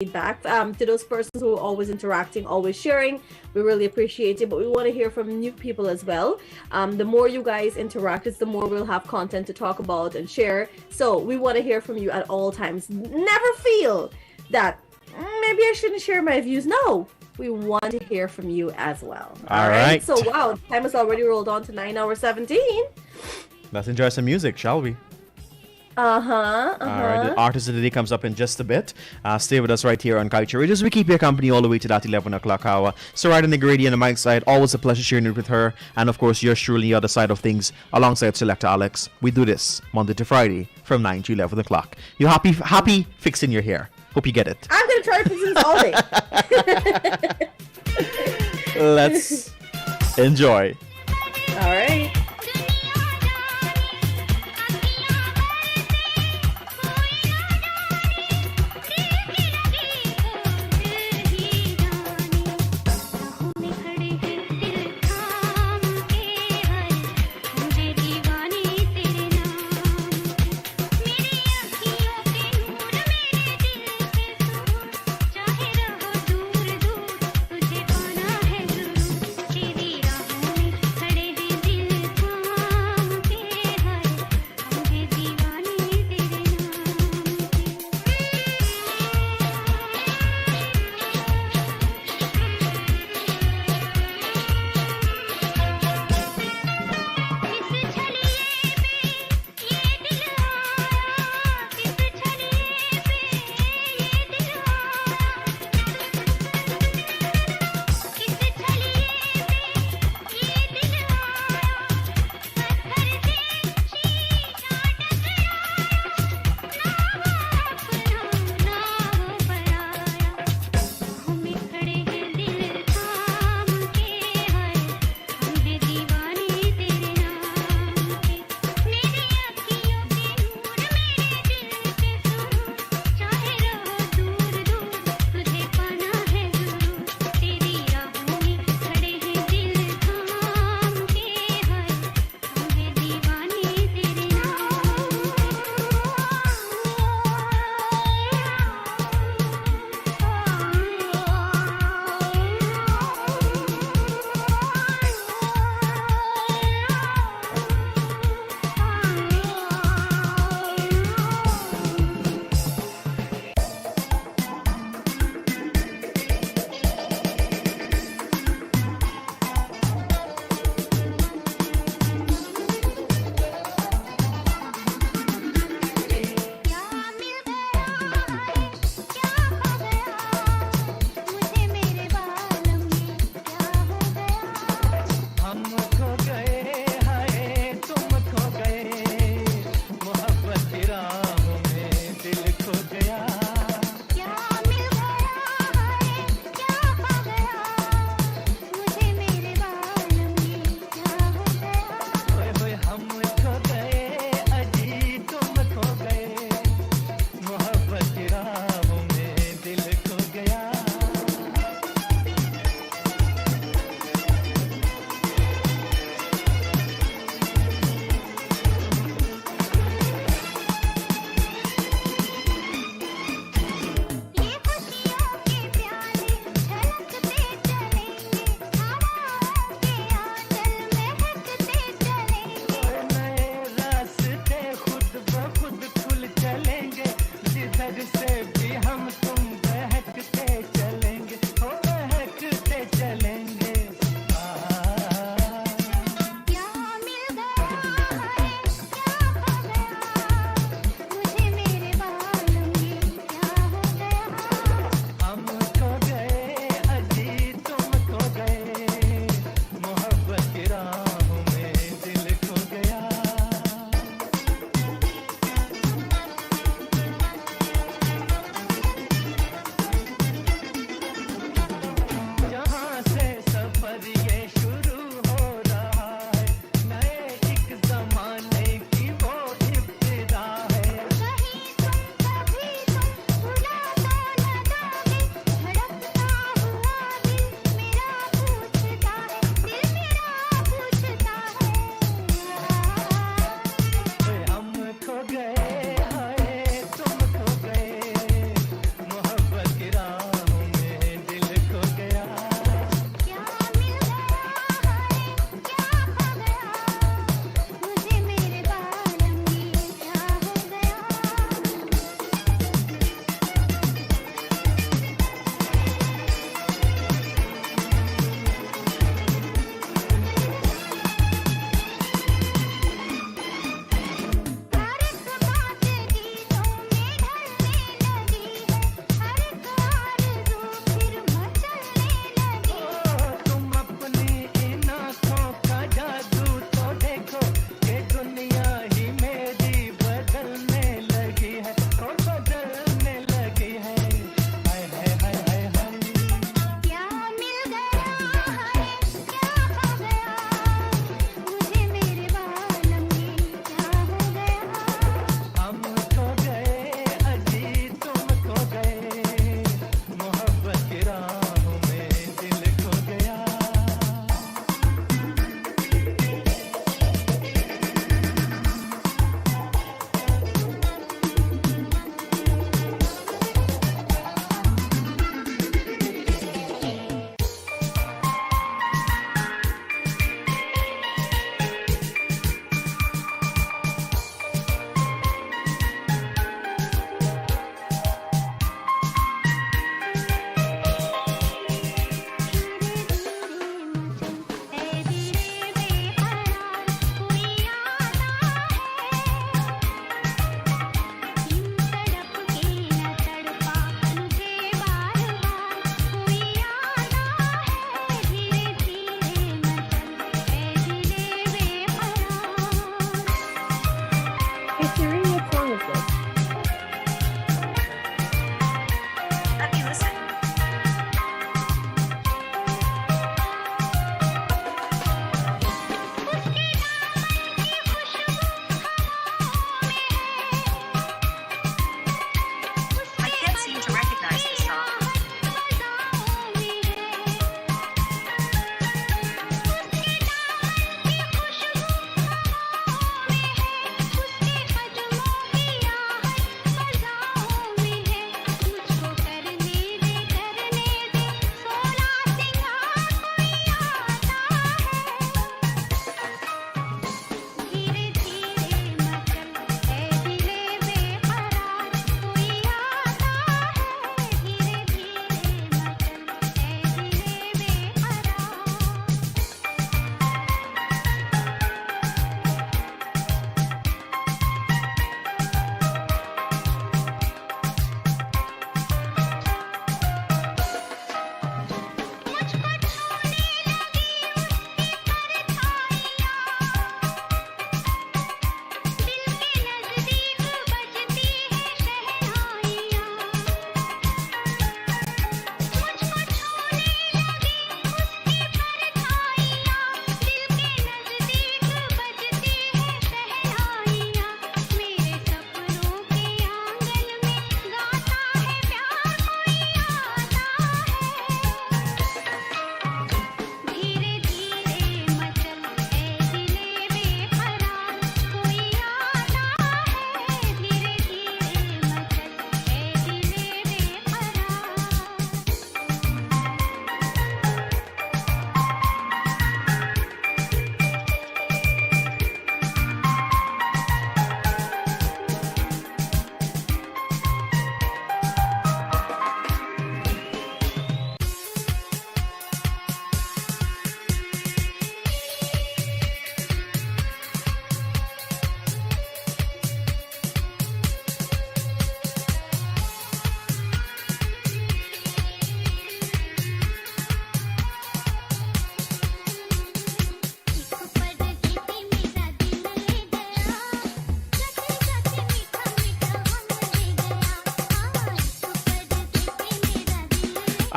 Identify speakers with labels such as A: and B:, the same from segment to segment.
A: feedback. To those persons who are always interacting, always sharing, we really appreciate it. But we want to hear from new people as well. The more you guys interact, it's the more we'll have content to talk about and share. So we want to hear from you at all times. Never feel that maybe I shouldn't share my views. No, we want to hear from you as well.
B: All right.
A: So wow, time has already rolled on to 9:17.
B: Let's enjoy some music, shall we?
A: All
B: right, the artist of the day comes up in just a bit. Stay with us right here on Kaieteur Radio as we keep your company all the way to that 11 o'clock hour. So right on the Grady and the mic side, always a pleasure sharing it with her. And of course, yours truly, the other side of things, alongside Selector Alex. We do this Monday to Friday from 9 to 11 o'clock. You happy fixing your hair? Hope you get it.
A: I'm going to try to fix this all day.
B: Let's enjoy.
A: All right.
C: तेरी राहों में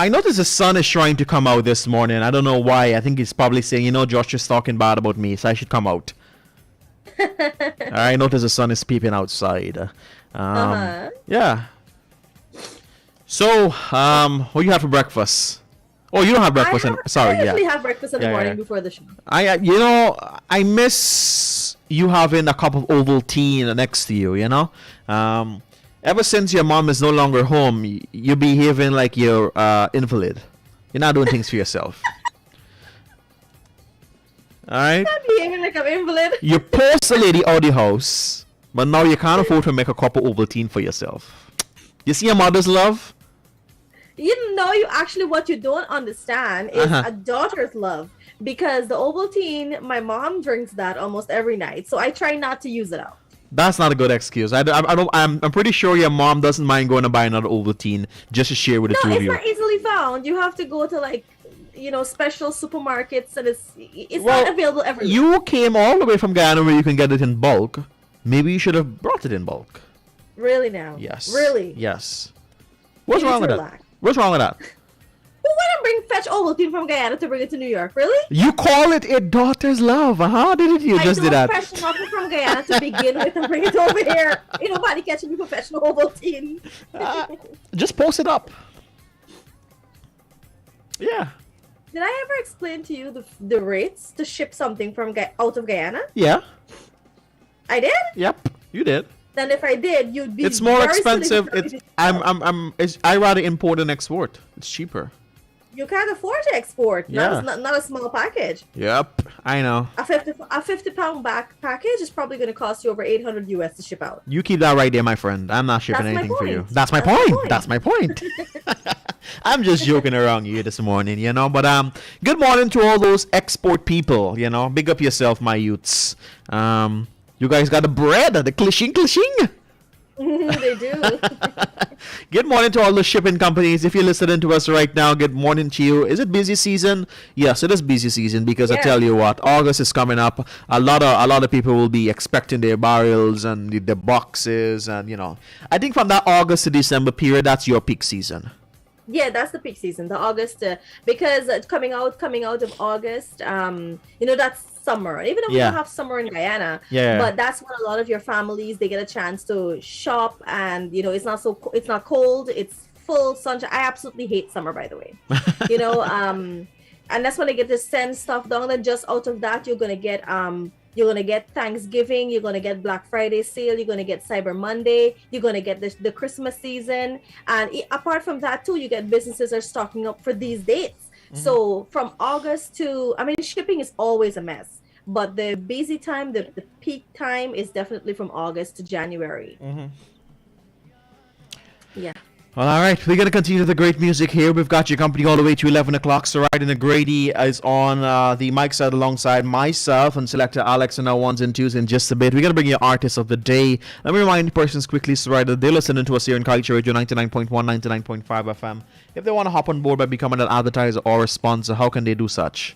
B: I noticed the sun is trying to come out this morning. I don't know why. I think he's probably saying, you know, Josh is talking bad about me, so I should come out. I noticed the sun is peeping outside. Yeah. So, what do you have for breakfast? Oh, you don't have breakfast. Sorry,
A: I usually have breakfast in the morning before the show.
B: You know, I miss you having a cup of Ovaltine next to you. You know, ever since your mom is no longer home, you're behaving like you're invalid. You're not doing things for yourself. All right.
A: I'm behaving like I'm invalid.
B: You post a lady out the house, but now you can't afford to make a cup of Ovaltine for yourself. You see your mother's love?
A: You know, what you don't understand is a daughter's love, because the Ovaltine, my mom drinks that almost every night, so I try not to use it out.
B: That's not a good excuse. I'm pretty sure your mom doesn't mind going to buy another Ovaltine just to share with the two of you.
A: No, it's not easily found. You have to go to like, you know, special supermarkets, and it's not available everywhere.
B: You came all the way from Guyana where you can get it in bulk. Maybe you should have brought it in bulk.
A: Really now?
B: Yes.
A: Really?
B: Yes. What's wrong with that? What's wrong with that?
A: Who wouldn't fetch Ovaltine from Guyana to bring it to New York? Really?
B: You call it a daughter's love. How did you just did that?
A: I don't fetch nothing from Guyana to begin with and bring it over here. Ain't nobody catching me for fetching Ovaltine.
B: Just post it up. Yeah.
A: Did I ever explain to you the rates to ship something from out of Guyana?
B: Yeah.
A: I did?
B: Yep, you did.
A: Then if I did, you'd be.
B: It's more expensive. I rather import than export. It's cheaper.
A: You can't afford to export.
B: Yeah.
A: Not a small package.
B: Yep, I know.
A: A 50-pound back package is probably going to cost you over $800 US to ship out.
B: You keep that right there, my friend. I'm not shipping anything for you. That's my point. That's my point. I'm just joking around you this morning, you know. But good morning to all those export people. You know, big up yourself, my youths. You guys got the bread, the clishing.
A: They do.
B: Good morning to all the shipping companies. If you're listening to us right now, good morning to you. Is it busy season? Yes, it is busy season, because I tell you what, August is coming up. A lot of people will be expecting their barrels and the boxes, and you know, I think from that August to December period, that's your peak season.
A: Yeah, that's the peak season, the August, because coming out of August, you know, that's summer. Even though we don't have summer in Guyana, but that's when a lot of your families, they get a chance to shop, and you know, it's not cold, it's full sunshine. I absolutely hate summer, by the way. You know, and that's when they get to send stuff down. And just out of that, you're gonna get Thanksgiving, you're going to get Black Friday sale, you're going to get Cyber Monday, you're going to get the Christmas season. And apart from that too, you get businesses are stocking up for these dates. So from August to, I mean, shipping is always a mess. But the busy time, the peak time is definitely from August to January. Yeah.
B: Well, all right, we're going to continue the great music here. We've got your company all the way to 11 o'clock. So right in the Grady is on the mic side alongside myself and Selector Alex and our ones and twos in just a bit. We're going to bring you artists of the day. Let me remind persons quickly, so right, they're listening to us here in Kaieteur Radio 99.1, 99.5 FM. If they want to hop on board by becoming an advertiser or a sponsor, how can they do such?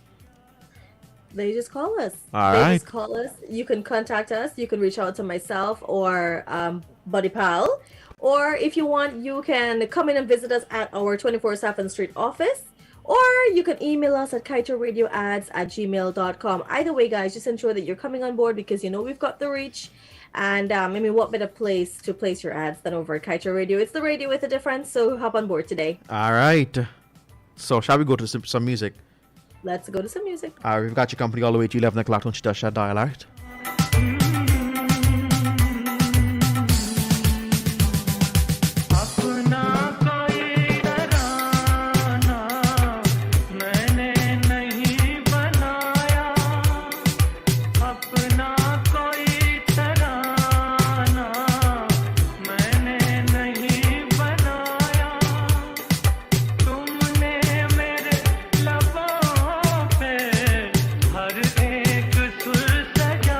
A: They just call us.
B: Just
A: call us. You can contact us. You can reach out to myself or Buddy Pal. Or if you want, you can come in and visit us at our 24/7 Street office. Or you can email us at kaieteurradioads@gmail.com. Either way, guys, just ensure that you're coming on board, because you know we've got the reach. And I mean, what better place to place your ads than over at Kaieteur Radio? It's the radio with a difference, so hop on board today.
B: All right. So shall we go to some music?
A: Let's go to some music.
B: All right, we've got your company all the way to 11 o'clock. Don't you touch that dial, all right?
C: हर एक सुर सजा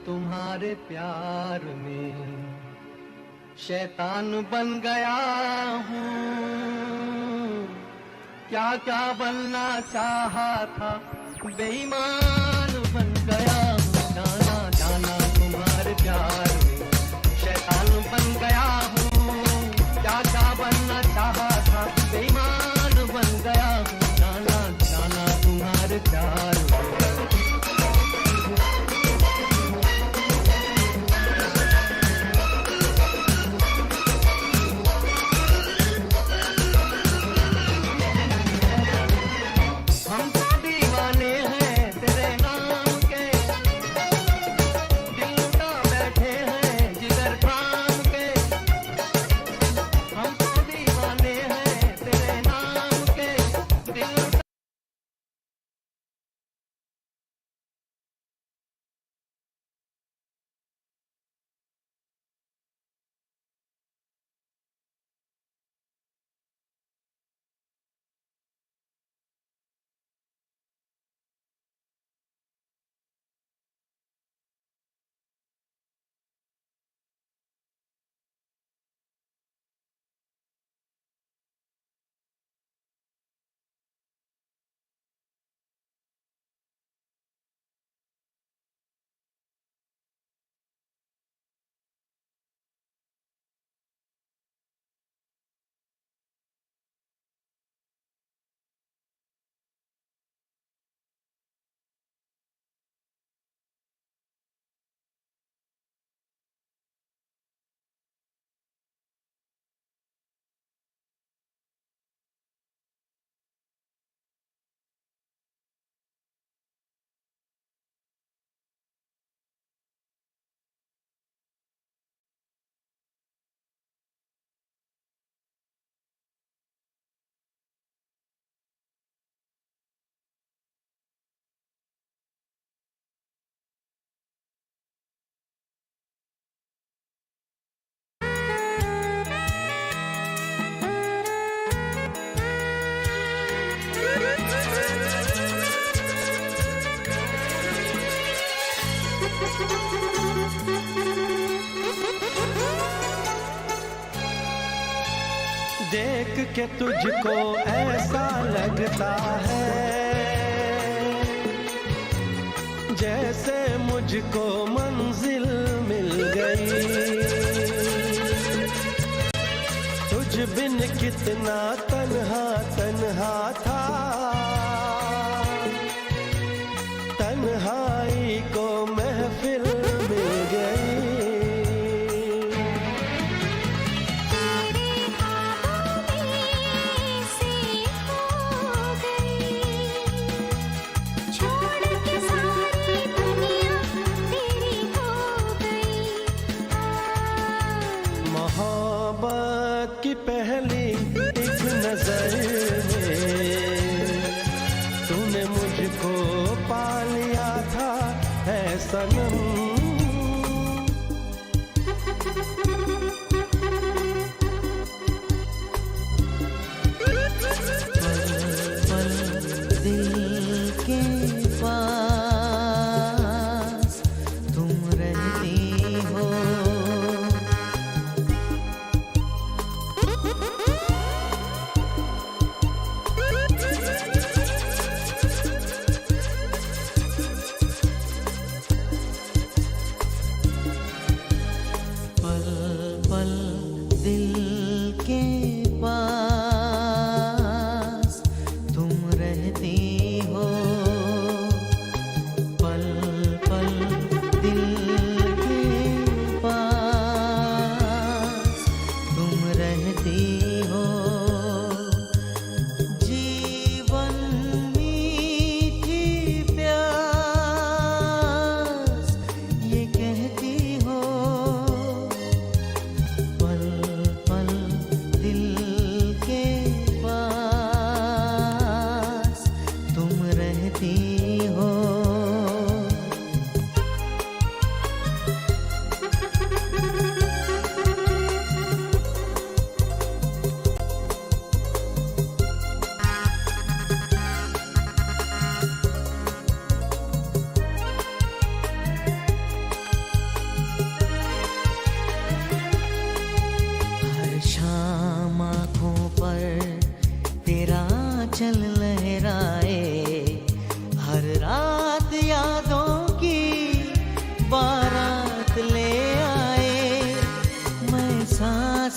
C: तुम्हारे प्यार में शैतान बन गया हूँ। क्या क्या बनना चाहा था, बेईमान बन गया हूँ। जाना जाना तुम्हारे प्यार में शैतान बन गया हूँ। क्या क्या बनना चाहा था, बेईमान बन गया हूँ। जाना जाना तुम्हारे प्यार में। देख के तुझको ऐसा लगता है जैसे मुझको मंजिल मिल गई। तुझ बिन कितना तन्हा तन्हा था, तन्हाई को महफिल मिल गई। मोहब्बत की पहली एक नजर में तूने मुझको पा लिया था है सनम। दिल के पास तुम रहती हो, पल पल दिल के पास तुम रहती हो। पल पल दिल के पास तुम रहती हो। जीवन मीठी प्यास ये कहती हो। पल पल दिल के पास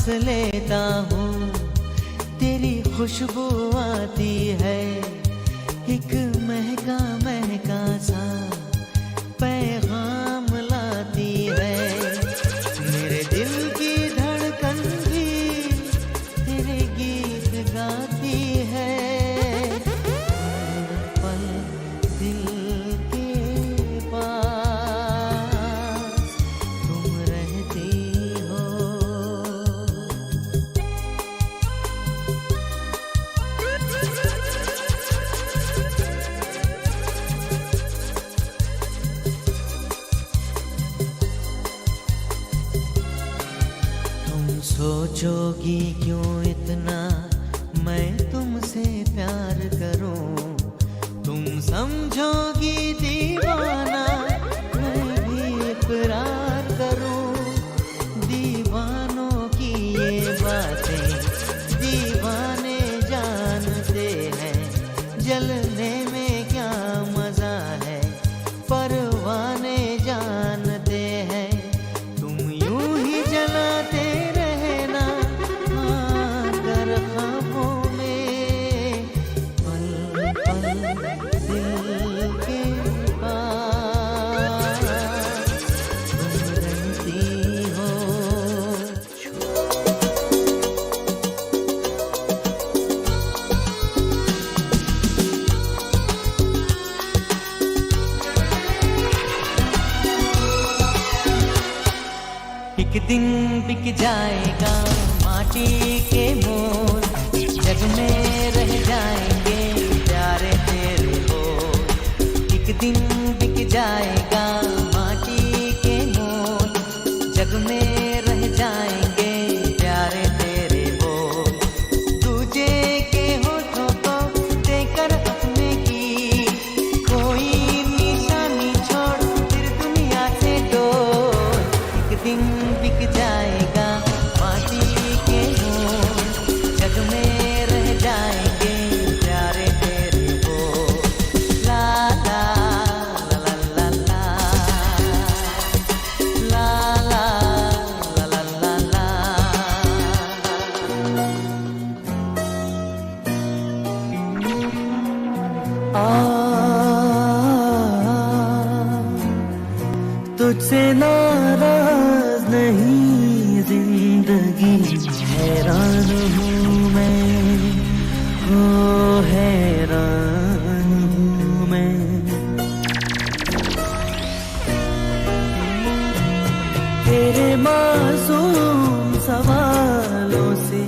C: सांस लेता हूँ तेरी खुशबू आती है एक महका महका सा पैगाम लाती है मेरे दिल की धड़कन भी तेरे गीत गाती है पल दिल के पास तुम रहती हो तुम सोचोगी क्यों इतना मैं तुमसे प्यार करूं तुम समझोगी दीवाना मैं भी इकरार करूं दीवानों की ये बातें दीवाने जानते हैं जलने में क्या मजा है परवाने जानते हैं तुम यूं ही जलाते रहना आकर ख्वाबों में पल पल दिल के पास तुम रहती हो एक दिन बिक जाएगा माटी के मोल जग में रह जाएंगे प्यारे तेरे बोल एक दिन बिक जाएगा माटी के मोल जग में रह जाएंगे प्यारे तेरे बोल दूजे के होठों को देकर अपने की कोई निशानी छोड़ फिर दुनिया से डोल एक दिन बिक जाएगा माटी के मोल जग में रह जाएंगे प्यारे तेरे बोल ला ला ला ला ला ला ला ला ला ला तुझसे नाराज नहीं जिंदगी हैरान हूँ मैं हो हैरान हूँ मैं तेरे मासूम सवालों से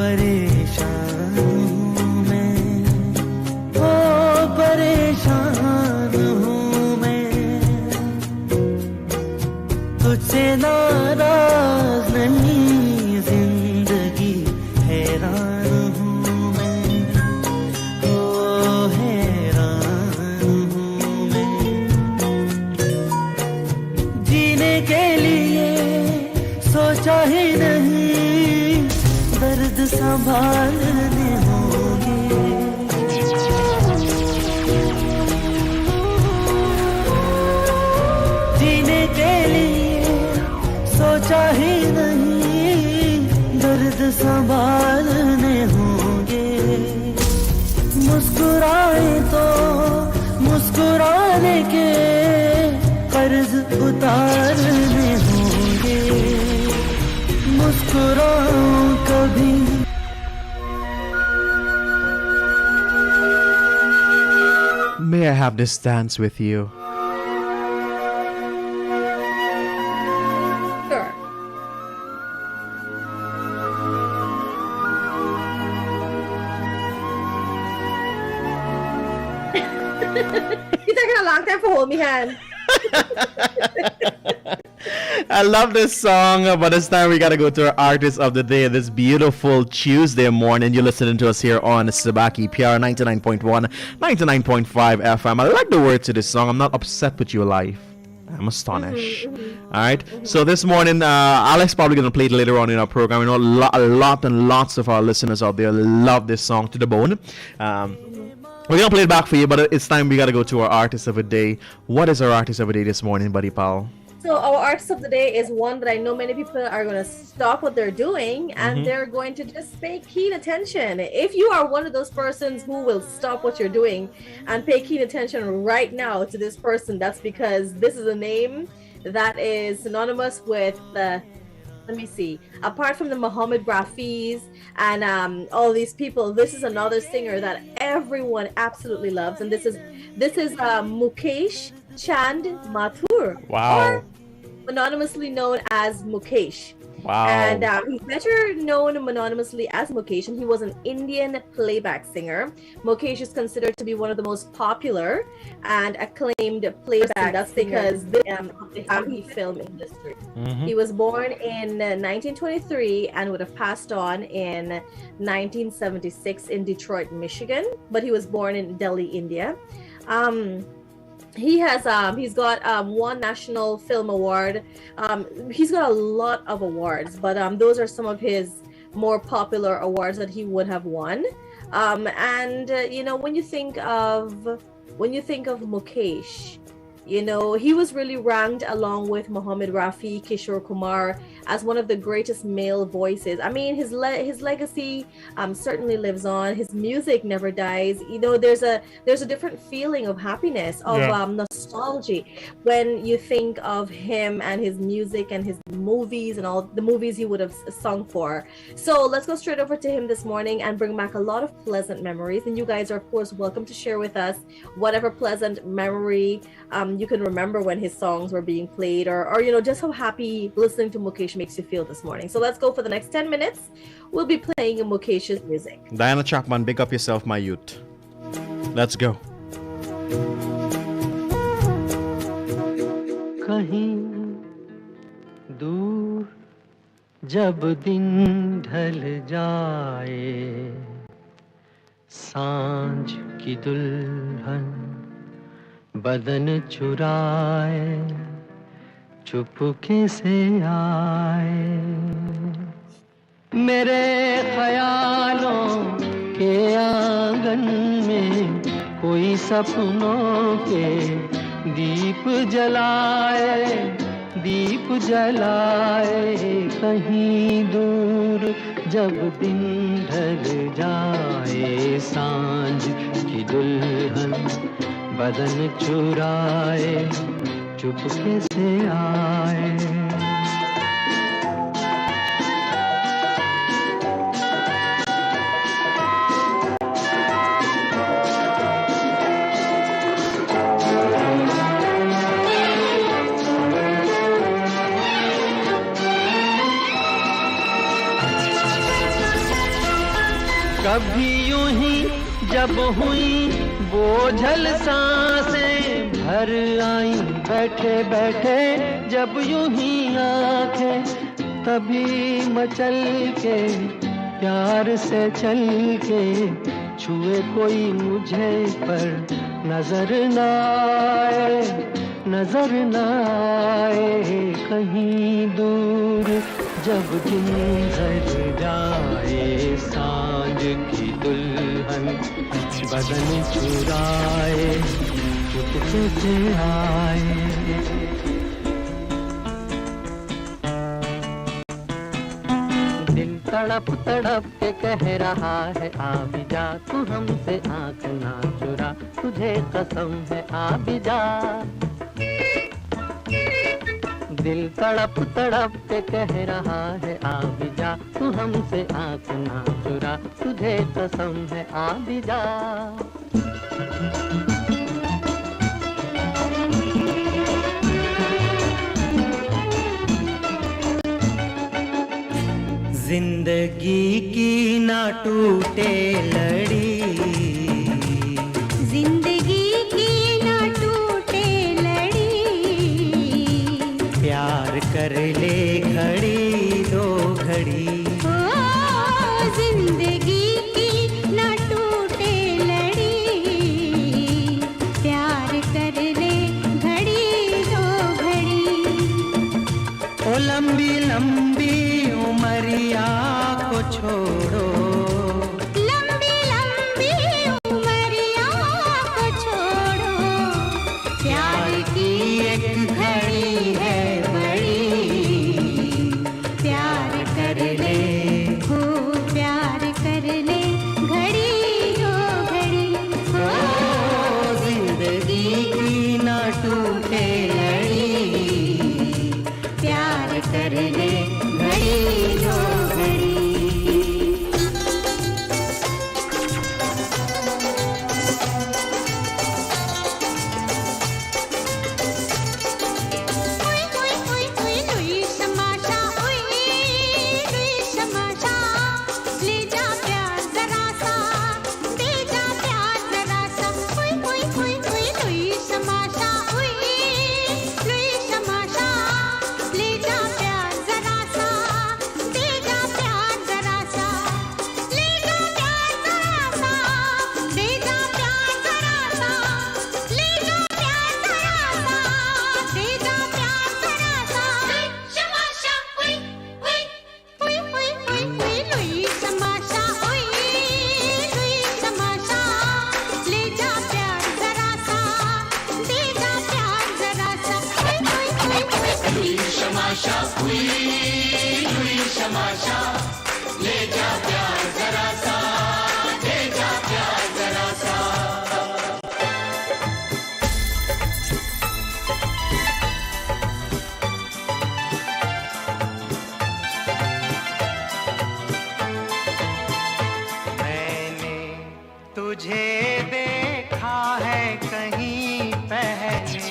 C: परेशान हूँ मैं हो परेशान हूँ मैं तुझसे नाराज नहीं जिंदगी हैरान हूँ मैं ओ हैरान हूँ मैं जीने के लिए सोचा ही नहीं दर्द संभालने होंगे जीने के लिए सोचा ही नहीं दर्द संभालने होंगे मुस्कुराए तो मुस्कुराने के कर्ज उतारने होंगे मुस्कुराऊं कभी
B: May I have this dance with you?
A: Sure. You taking a long time for hold me hand.
B: I love this song, but this time we gotta go to our artist of the day this beautiful Tuesday morning. You're listening to us here on SUABH Pyar 99.1, 99.5 FM. I like the words to this song. I'm not upset with your life. I'm astonished. All right. So this morning, Alex probably gonna play it later on in our program. You know, a lot and lots of our listeners out there love this song to the bone. We're gonna play it back for you, but it's time we gotta go to our artist of the day. What is our artist of the day this morning, buddy pal?
A: So So our artist of the day is one that I know many people are going to stop what they're doing and they're going to just pay keen attention. If you are one of those persons who will stop what you're doing and pay keen attention right now to this person, that's because this is a name that is synonymous with the, let me see, apart from the Muhammad Rafis and all these people, this is another singer that everyone absolutely loves, and this is Mukesh Chand Mathur.
B: Wow.
A: Or anonymously known as Mukesh.
B: Wow.
A: And he's better known anonymously as Mukesh, and he was an Indian playback singer. Mukesh is considered to be one of the most popular and acclaimed playback that's because of the Hindi film industry. He was born in 1923 and would have passed on in 1976 in Detroit, Michigan, but he was born in Delhi, India. He's got one national film award. He's got a lot of awards, but those are some of his more popular awards that he would have won. You know, when you think of Mukesh, you know, he was really ranked along with Muhammad Rafi, Kishore Kumar as one of the greatest male voices. I mean, his legacy certainly lives on. His music never dies. You know, there's a different feeling of happiness, of nostalgia when you think of him and his music and his movies and all the movies he would have sung for. So let's go straight over to him this morning and bring back a lot of pleasant memories. And you guys are, of course, welcome to share with us whatever pleasant memory you can remember when his songs were being played, or you know, just how happy listening to Mukesh makes you feel this morning. So let's go for the next 10 minutes. We'll be playing Mukesh's music.
B: Diana Chapman, big up yourself, my youth. Let's go.
C: कहीं दूर जब दिन ढल जाए, सांझ की दुल्हन बदन चुराए, चुपके से आए, मेरे ख्यालों के आंगन में कोई सपनों के दीप जलाए, दीप जलाए, कहीं दूर जब दिन ढल जाए, सांझ की दुल्हन बदन चुराए, चुपके से आए। कभी यूं ही जब हुई बोझल सांसें भर आई, बैठे बैठे जब यूं ही आंखें, तभी मचल के प्यार से चल के छुए कोई मुझे पर नजर न आए, नजर न आए, कहीं दूर जब दिन ढल जाए, सांझ की दुल्हन बदन चुराए, चुपके से आए। दिल तड़प तड़प के कह रहा है आ भी जा, तू हमसे आँख ना चुरा, तुझे कसम है आ भी जा। दिल तड़प तड़प के कह रहा है आ भी जा, तू हमसे आँख ना चुरा, तुझे कसम है आ भी जा। जिंदगी की ना टूटे लड़ी, जिंदगी की ना टूटे लड़ी, प्यार कर ले घड़ी दो घड़ी, ओ जिंदगी की ना टूटे लड़ी, प्यार कर ले घड़ी दो घड़ी। ओ लंबी लंबी उमरिया को छोड़ो, लंबी लंबी उमरिया को छोड़ो, प्यार की एक घड़ी है तमाशा हुई हुई तमाशा ले जा प्यार जरा सा ले जा प्यार जरा सा मैंने तुझे देखा है कहीं पहले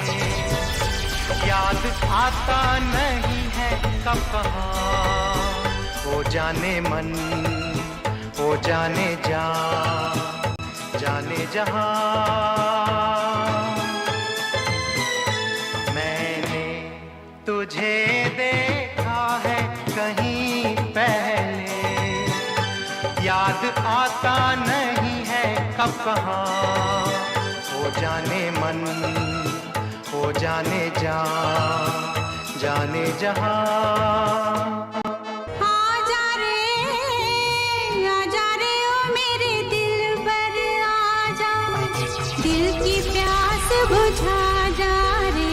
C: याद आता नहीं है कब कहाँ वो जाने मन वो जाने जा जाने जहां मैंने तुझे देखा है कहीं पहले याद आता नहीं है कब कहाँ वो जाने मन वो जाने जा जाने जहां
D: आजा रे ओ मेरे दिल पर आजा दिल की प्यास बुझा जा रे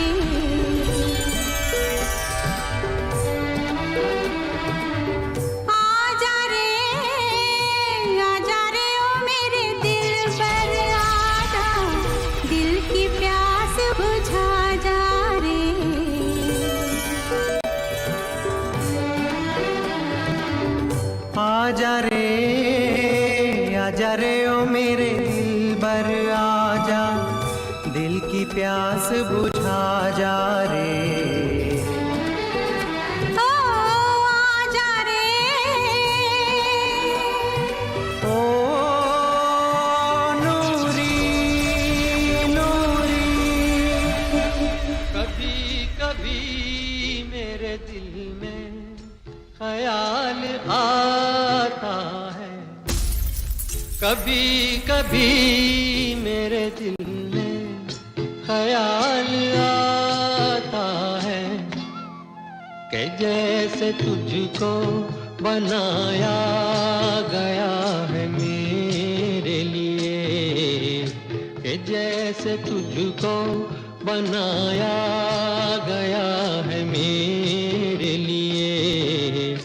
D: आजा रे ओ मेरे दिल पर आजा दिल की प्यास बुझा जा रे
C: आजा रे ओ मेरे दिल बर आजा दिल की प्यास बुझा जा रे
D: ओ आजा रे
C: ओ नूरी नूरी कभी कभी मेरे दिल में ख्याल आता है कभी कभी मेरे दिल में ख्याल आता है कि जैसे तुझको बनाया गया है मेरे लिए कि जैसे तुझको बनाया गया है मेरे लिए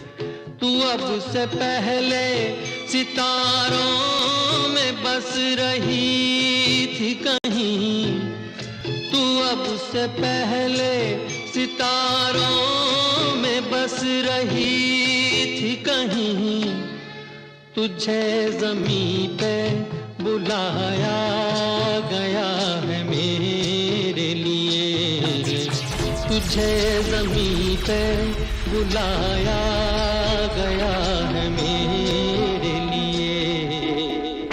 C: तू अब से पहले सितारों में बस रही थी कहीं तू अब से पहले सितारों में बस रही थी कहीं तुझे ज़मीं पे बुलाया गया है मेरे लिए तुझे ज़मीं पे बुलाया गया है मेरे लिए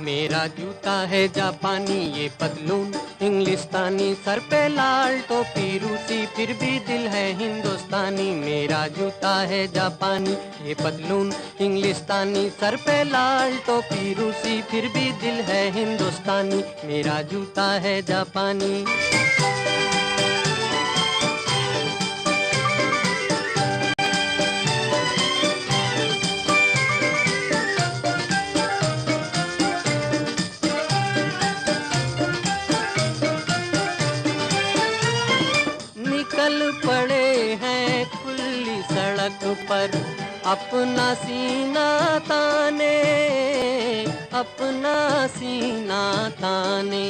C: मेरा जूता है जापानी ये पतलून इंग्लिस्तानी सर पे लाल टोपी रूसी फिर भी दिल है हिंदुस्तानी मेरा जूता है जापानी ये पतलून इंग्लिस्तानी सर पे लाल टोपी रूसी फिर भी दिल है हिंदुस्तानी मेरा जूता है जापानी पड़े हैं खुली सड़क पर अपना सीना ताने अपना सीना ताने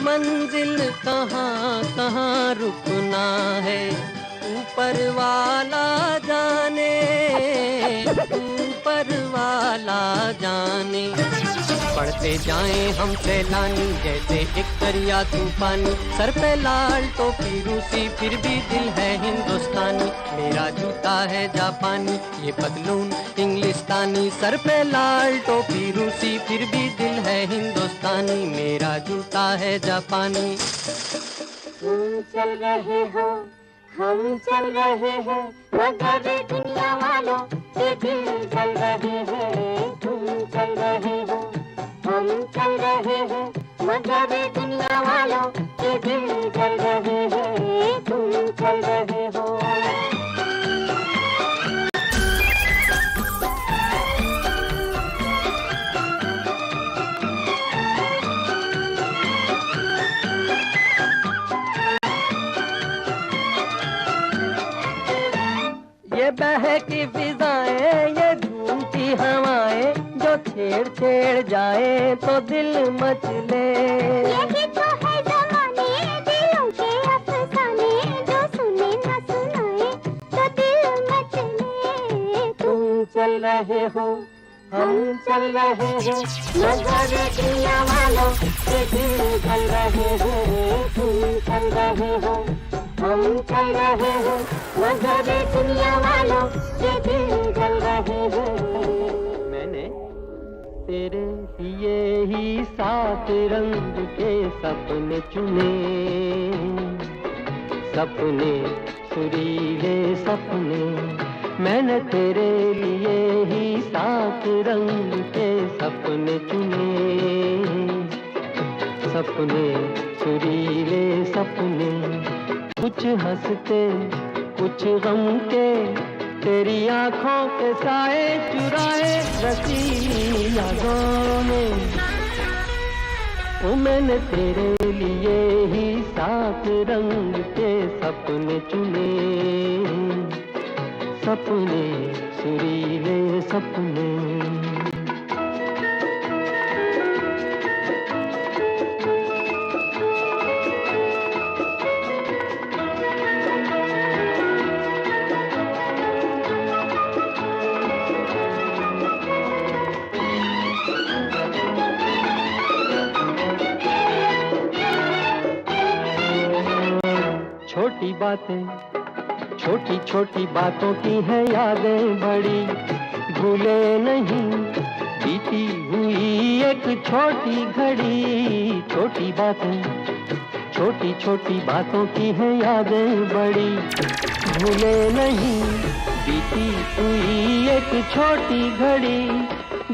C: मंजिल कहाँ कहाँ रुकना है ऊपर वाला जाने ऊपर वाला जाने बढ़ते जाएं हम सैलानी जैसे एक दरिया तूफानी सर पे लाल टोपी रूसी फिर भी दिल है हिंदुस्तानी मेरा जूता है जापानी ये पतलून इंग्लिस्तानी सर पे लाल टोपी रूसी फिर भी दिल है हिंदुस्तानी मेरा जूता है जापानी
D: तुम चल रहे हो हम चल रहे हैं मगर दुनिया वालों के दिल चल रहे हैं तुम चल रहे हो हम चल रहे हैं मगर दुनिया वालों के दिल चल रहे हैं तुम चल रहे हो
C: की फिजाएं ये झूमती हवाएं जो छेड़ छेड़ जाए तो दिल मचले।
D: यही तो है ज़माने दिलों के अफसाने जो सुने न सुनाए तो दिल मचले।
C: तुम चल रहे हो हम चल रहे हैं मगर दुनिया वालों के दिल चल रहे हैं। तुम चल रहे हो हम चल रहे हैं मगर दुनिया वालों के दिल चल रहे हैं। मैंने तेरे लिए ही 7 रंग के सपने चुने, सपने सुरीले सपने। मैंने तेरे लिए ही 7 रंग के सपने चुने, सपने सुरीले सपने। कुछ हंसते कुछ गम के तेरी आंखों के साए चुराए रसी यादों में। ओ मैंने तेरे लिए ही 7 रंग के सपने चुने, सपने सुरीले सपने। छोटी बातें छोटी छोटी बातों की है यादें बड़ी, भूले नहीं बीती हुई एक छोटी घड़ी। छोटी बातें छोटी छोटी बातों की है यादें बड़ी, भूले नहीं बीती हुई एक छोटी घड़ी।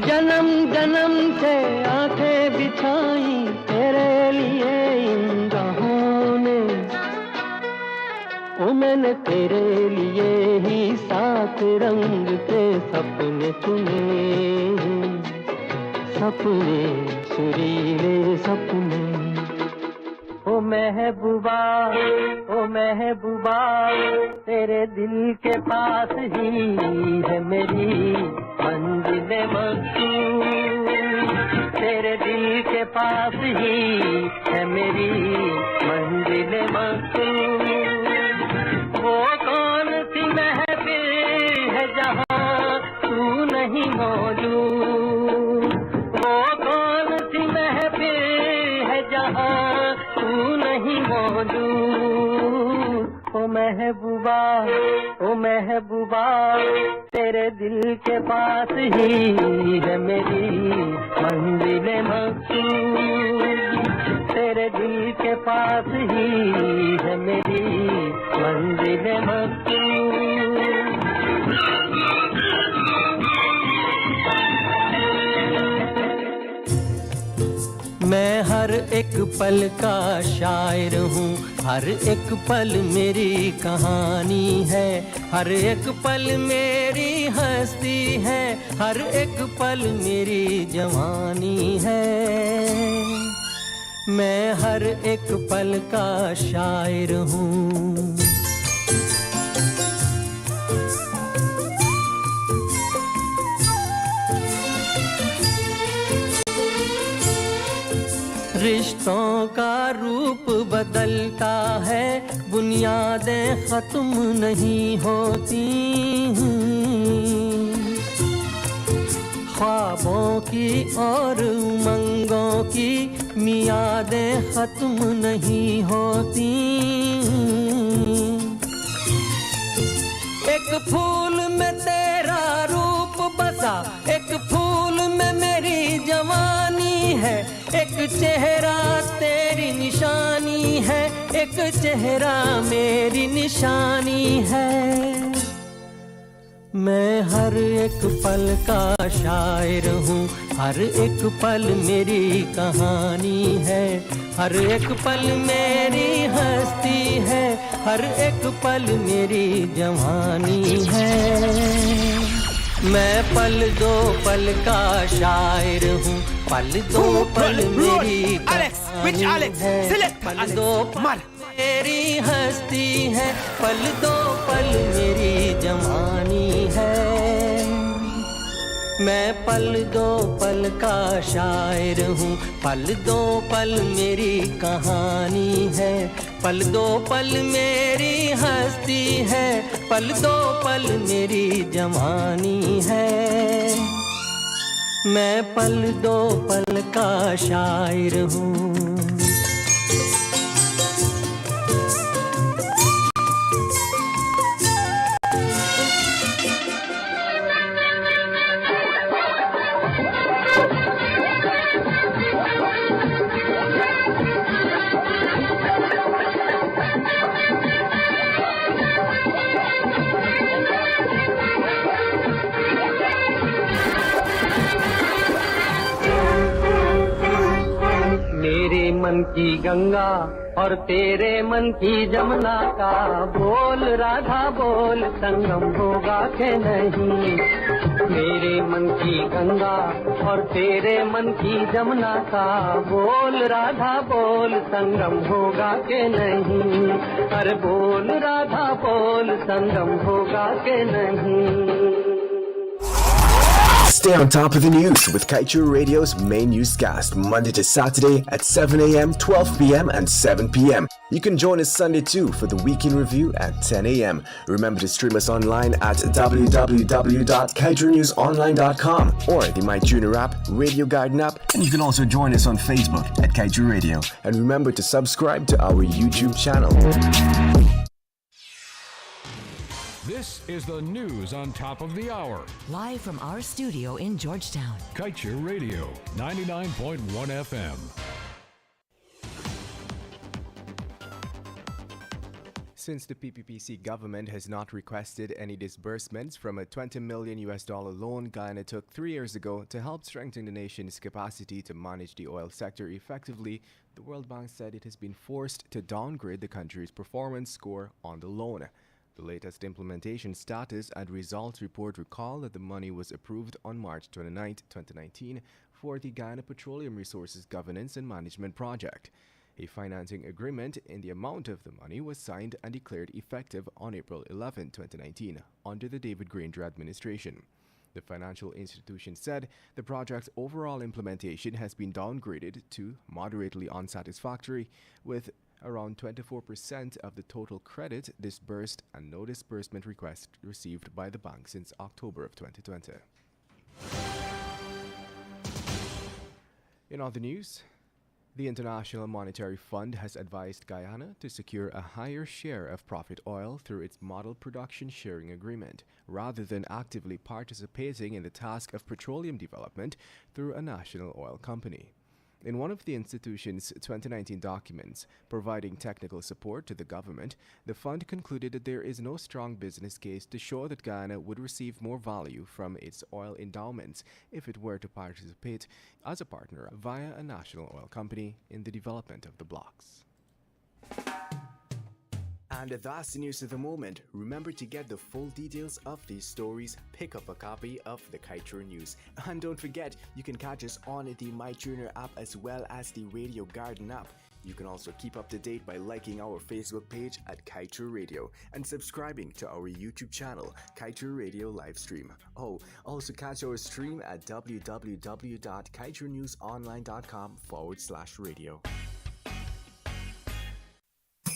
C: जन्म जन्म से आंखें बिछाई तेरे लिए इन राहों ने। ओ मैंने तेरे लिए ही 7 रंग के सपने चुने, सपने सुरीले सपने। ओ महबूबा ओ महबूबा तेरे दिल के पास ही है मेरी मंजिल मकसूद। तेरे दिल के पास ही है मेरी मंजिल मकसूद। वो कौन सी महफिल है जहाँ तू नहीं मौजूद। वो कौन सी महफिल है जहाँ तू नहीं मौजूद। ओ महबूबा तेरे दिल के पास ही है मेरी मंजिल मकसूद। तेरे दिल के पास ही है मेरी मंजिल मकसूद। मैं हर एक पल का शायर हूँ, हर एक पल मेरी कहानी है। हर एक पल मेरी हस्ती है, हर एक पल मेरी जवानी है। मैं हर एक पल का शायर हूँ। रिश्तों का रूप बदलता है, बुनियादें खत्म नहीं होती। ख्वाबों की और उमंगों की मियादें खत्म नहीं होती। एक फूल में तेरा रूप बसा, एक फूल में मेरी जवानी है। एक चेहरा तेरी निशानी है, एक चेहरा मेरी निशानी है। मैं हर एक पल का शायर हूँ, हर एक पल मेरी कहानी है। हर एक पल मेरी हस्ती है, हर एक पल मेरी जवानी है। मैं पल दो पल का शायर हूँ, पल दो पल मेरी कहानी है। पल दो मेरी हस्ती है पल दो पल मेरी जवानी है मैं पल दो पल का शायर हूँ पल दो पल मेरी कहानी है पल दो पल मेरी हस्ती है पल दो पल मेरी जवानी है मैं पल दो पल का शायर हूँ मन की गंगा और तेरे मन की जमुना का बोल राधा बोल संगम होगा के नहीं मेरे मन की गंगा और तेरे मन की जमुना का बोल राधा बोल संगम होगा के नहीं अरे बोल राधा बोल संगम होगा के नहीं
E: Stay on top of the news with Kaieteur Radio's main newscast Monday to Saturday at 7 a.m., 12 p.m. and 7 p.m. You can join us Sunday too for the weekend review at 10 a.m. Remember to stream us online at www.kaieteurnewsonline.com or the MyTuner app, Radio Garden app, and you can also join us on Facebook at Kaieteur Radio. And remember to subscribe to our YouTube channel.
F: This is the news on top of the hour.
G: Live from our studio in Georgetown.
F: Kaieteur Radio, 99.1 FM.
E: Since the PPPC government has not requested any disbursements from a $20 million loan Guyana took 3 years ago to help strengthen the nation's capacity to manage the oil sector effectively, the World Bank said it has been forced to downgrade the country's performance score on the loan. The latest implementation status and results report recall that the money was approved on March 29, 2019 for the Guyana Petroleum Resources Governance and Management Project. A financing agreement in the amount of the money was signed and declared effective on April 11, 2019 under the David Granger administration. The financial institution said the project's overall implementation has been downgraded to moderately unsatisfactory, with around 24% of the total credit disbursed and no disbursement request received by the bank since October of 2020. In other news, the International Monetary Fund has advised Guyana to secure a higher share of profit oil through its model production sharing agreement, rather than actively participating in the task of petroleum development through a national oil company. In one of the institution's 2019 documents providing technical support to the government, the fund concluded that there is no strong business case to show that Guyana would receive more value from its oil endowments if it were to participate as a partner via a national oil company in the development of the blocks. And that's the news of the moment. Remember to get the full details of these stories, pick up a copy of the Kaieteur News. And don't forget, you can catch us on the MyTuner app as well as the Radio Garden app. You can also keep up to date by liking our Facebook page at Kaieteur Radio and subscribing to our YouTube channel, Kaieteur Radio Livestream. Oh, also catch our stream at www.kaieteurnewsonline.com/radio.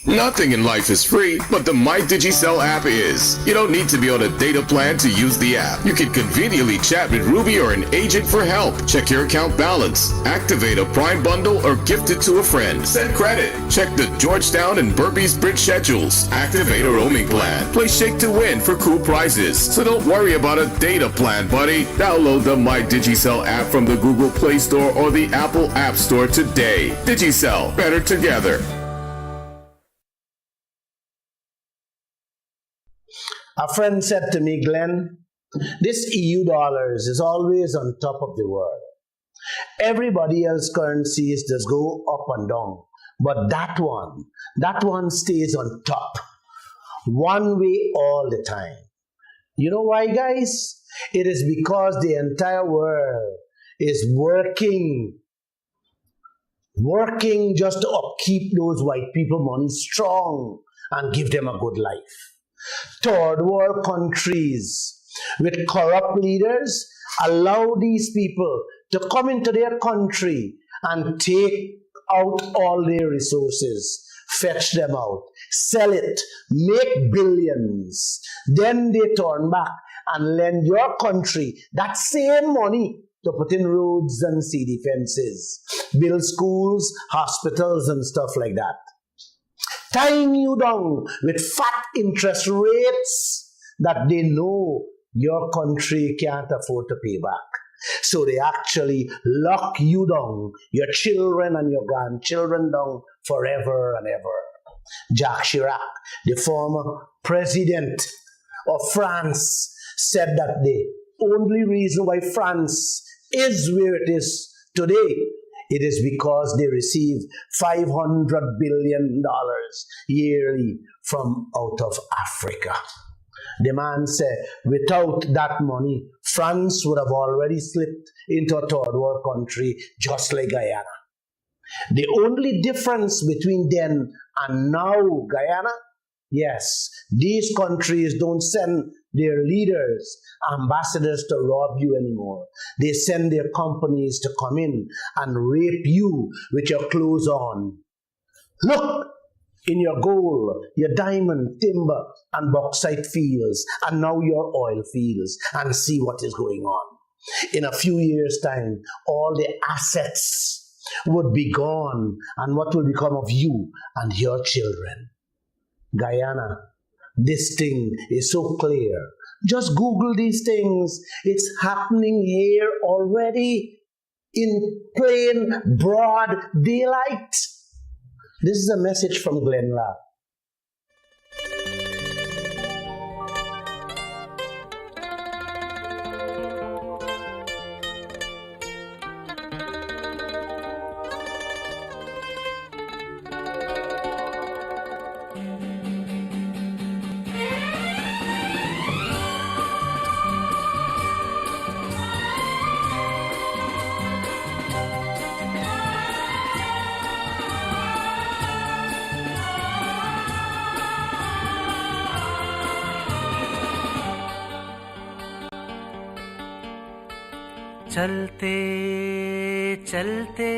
H: Nothing in life is free, but the MyDigiCell app is. You don't need to be on a data plan to use the app. You can conveniently chat with Ruby or an agent for help, check your account balance, activate a Prime bundle, or gift it to a friend. Send credit, check the Georgetown and Burpees Bridge schedules, activate a roaming plan, play Shake to Win for cool prizes. So don't worry about a data plan, buddy. Download the MyDigiCell app from the Google Play Store or the Apple App Store today. Digicel, better together.
I: A friend said to me, Glenn, this EU dollars is always on top of the world. Everybody else currencies just go up and down. But that one stays on top. One way all the time. You know why, guys? It is because the entire world is working working just to upkeep those white people money strong and give them a good life. Third world countries with corrupt leaders allow these people to come into their country and take out all their resources, fetch them out, sell it, make billions. Then they turn back and lend your country that same money to put in roads and city fences, build schools, hospitals and stuff like that. Tying you down with fat interest rates that they know your country can't afford to pay back. So they actually lock you down, your children and your grandchildren down forever and ever. Jacques Chirac, the former president of France, said that the only reason why France is where it is today, it is because they receive $500 billion yearly from out of Africa. The man said, without that money, France would have already slipped into a third world country just like Guyana. The only difference between then and now Guyana, yes, these countries don't send their leaders, ambassadors to rob you anymore. They send their companies to come in and rape you with your clothes on. Look in your gold, your diamond, timber, and bauxite fields, and now your oil fields, and see what is going on. In a few years' time, all the assets would be gone, and what will become of you and your children? Guyana, this thing is so clear. Just Google these things. It's happening here already in plain, broad daylight. This is a message from Glenn Lapp.
C: चलते चलते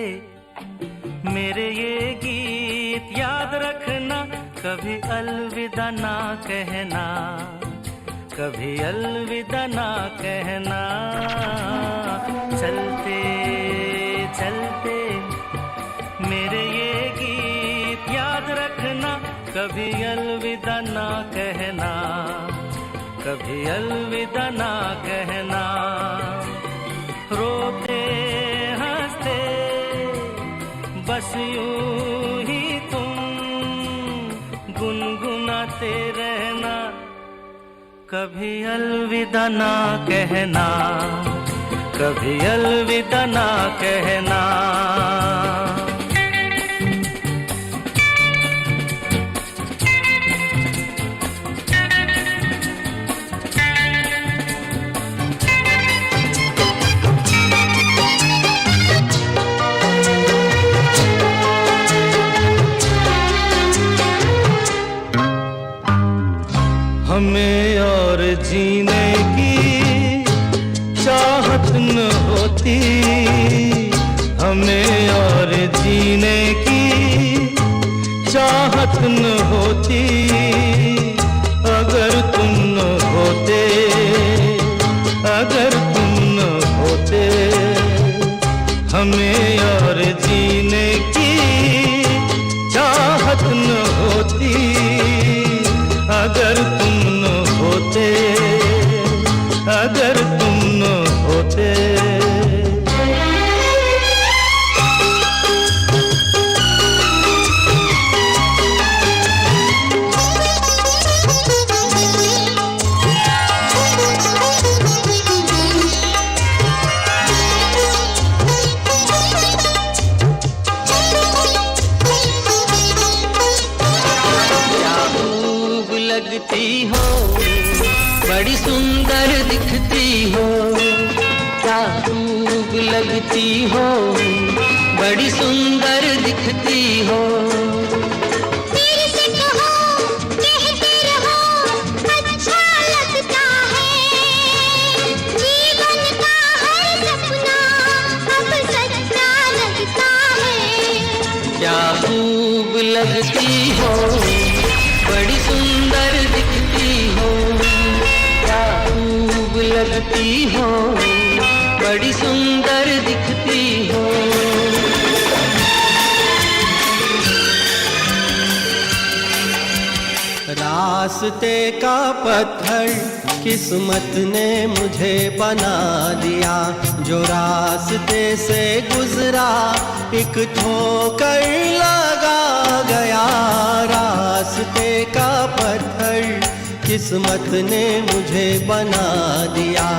C: मेरे ये गीत याद रखना, कभी अलविदा ना कहना, कभी अलविदा ना कहना। चलते चलते मेरे ये गीत याद रखना, कभी अलविदा ना कहना, कभी अलविदा ना कहना। रोते हंसते बस यूं ही तुम गुनगुनाते रहना, कभी अलविदा ना कहना, कभी अलविदा ना कहना। हमें और जीने की चाहत न होती, हमें और जीने की चाहत न होती, अगर तुम न होते, अगर तुम न होते। हमें और जीने की चाहत न होती, अगर तुम न होते, अगर तुम न होते। लगती हो, बड़ी सुंदर दिखती हो, क्या खूब लगती हो, बड़ी सुंदर दिखती हो।
D: मेरे से कहो, कहते रहो, अच्छा लगता है। जीवन का हर सपना अब सच्चा लगता है।
C: क्या खूब लगती हो, बड़ी सुंदर दिखती हो। क्या खूब लगती हो, बड़ी सुंदर दिखती हो। रास्ते का पत्थर किस्मत ने मुझे बना दिया। जो रास्ते से गुजरा एक ठोकर लगा गया। रास्ते का पत्थर किस्मत ने मुझे बना दिया।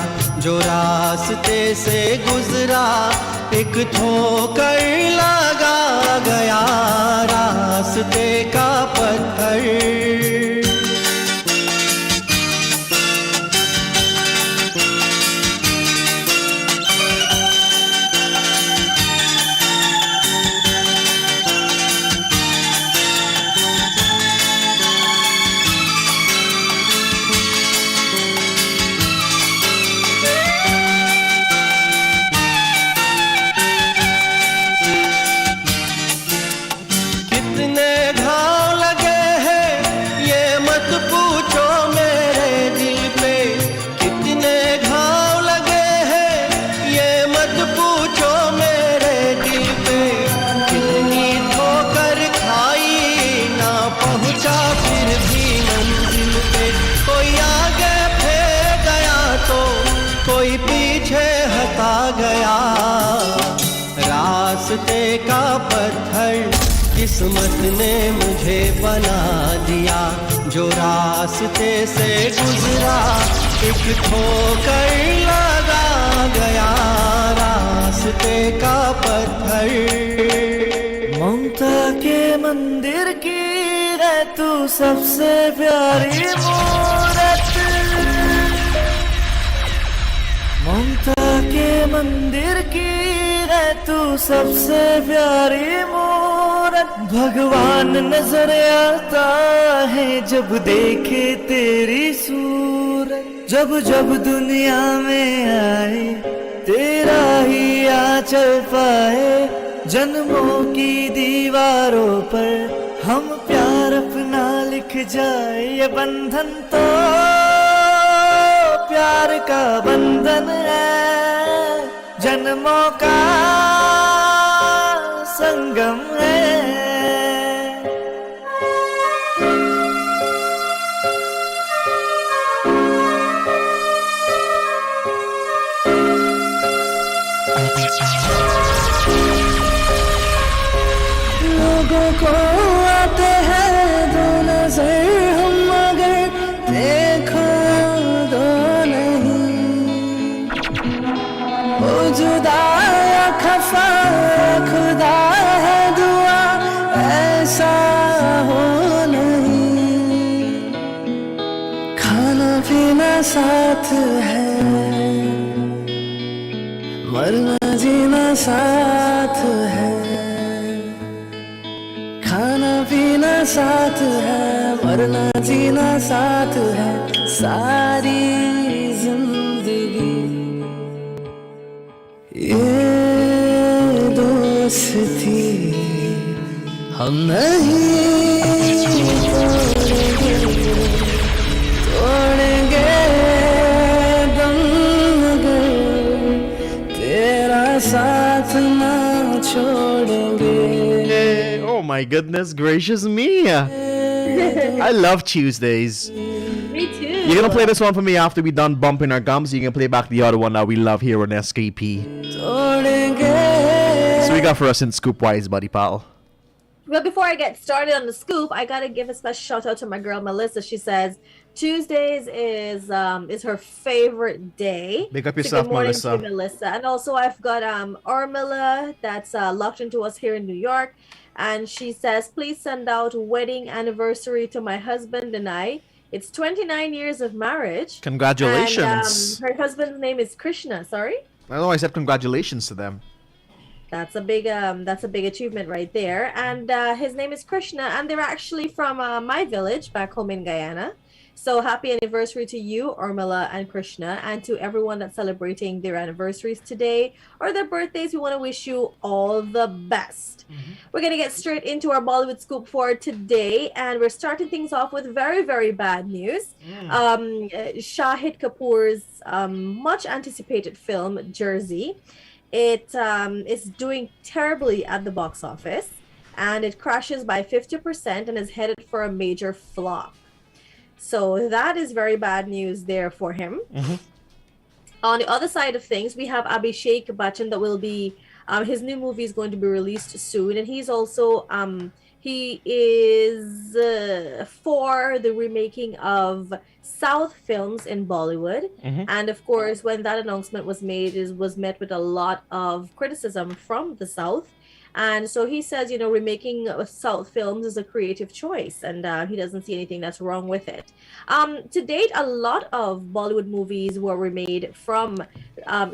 C: जो रास्ते से गुजरा एक ठोकर लगा गया। रास्ते का पत्थर। रास्ते का पत्थर किस्मत ने मुझे बना दिया। जो रास्ते से गुजरा एक ठोकर लगा गया। रास्ते का पत्थर।
J: ममता के मंदिर की है तू सबसे प्यारी मूरत। ममता के मंदिर की है तू सबसे प्यारी मूरत। भगवान नजर आता है जब देखे तेरी सूरत। जब जब दुनिया में आए तेरा ही आंचल पाए। जन्मों की दीवारों पर हम प्यार अपना लिख जाए। ये बंधन तो प्यार का बंधन है। जन्मों का संगम है। लोगों को आते हैं दो नजर हम मगर देखो दो नहीं। वो जुदा या खफा खुदा है दुआ ऐसा हो नहीं। खाना पीना साथ है मरना जीना साथ है। खाना पीना साथ है मरना जीना साथ है। सारी जिंदगी ये दोस्ती हम नहीं तोड़ेंगे दम मगर तेरा साथ ना छोड़ेंगे।
B: Oh my goodness gracious me. I love Tuesdays.
A: Me too.
B: You're gonna play this one for me after we done bumping our gums. You can play back the other one that we love here on SKP. So we got for us in Scoop Wise, buddy pal.
A: Well, before I get started on the scoop, I gotta give a special shout out to my girl Melissa. She says Tuesdays is her favorite day.
B: Big up
A: So
B: yourself,
A: good morning
B: Melissa.
A: to Melissa. And also I've got Armilla that's locked into us here in New York. And she says, please send out wedding anniversary to my husband and I. It's 29 years of marriage.
B: Congratulations.
A: And, her husband's name is Krishna. Sorry?
B: I know I said congratulations to them.
A: That's a big achievement right there. And his name is Krishna, and they're actually from my village back home in Guyana. So happy anniversary to you, Urmila and Krishna, and to everyone that's celebrating their anniversaries today or their birthdays. We want to wish you all the best. We're going to get straight into our Bollywood scoop for today, and we're starting things off with very, very bad news. Shahid Kapoor's much anticipated film, Jersey. It is doing terribly at the box office, and it crashes by 50% and is headed for a major flop. So that is very bad news there for him. On the other side of things, we have Abhishek Bachchan that will be, his new movie is going to be released soon. And he's also, he is for the remaking of South films in Bollywood. And of course, when that announcement was made, it was met with a lot of criticism from the South. And so he says, you know, remaking South films is a creative choice, and he doesn't see anything that's wrong with it. To date, a lot of Bollywood movies were remade from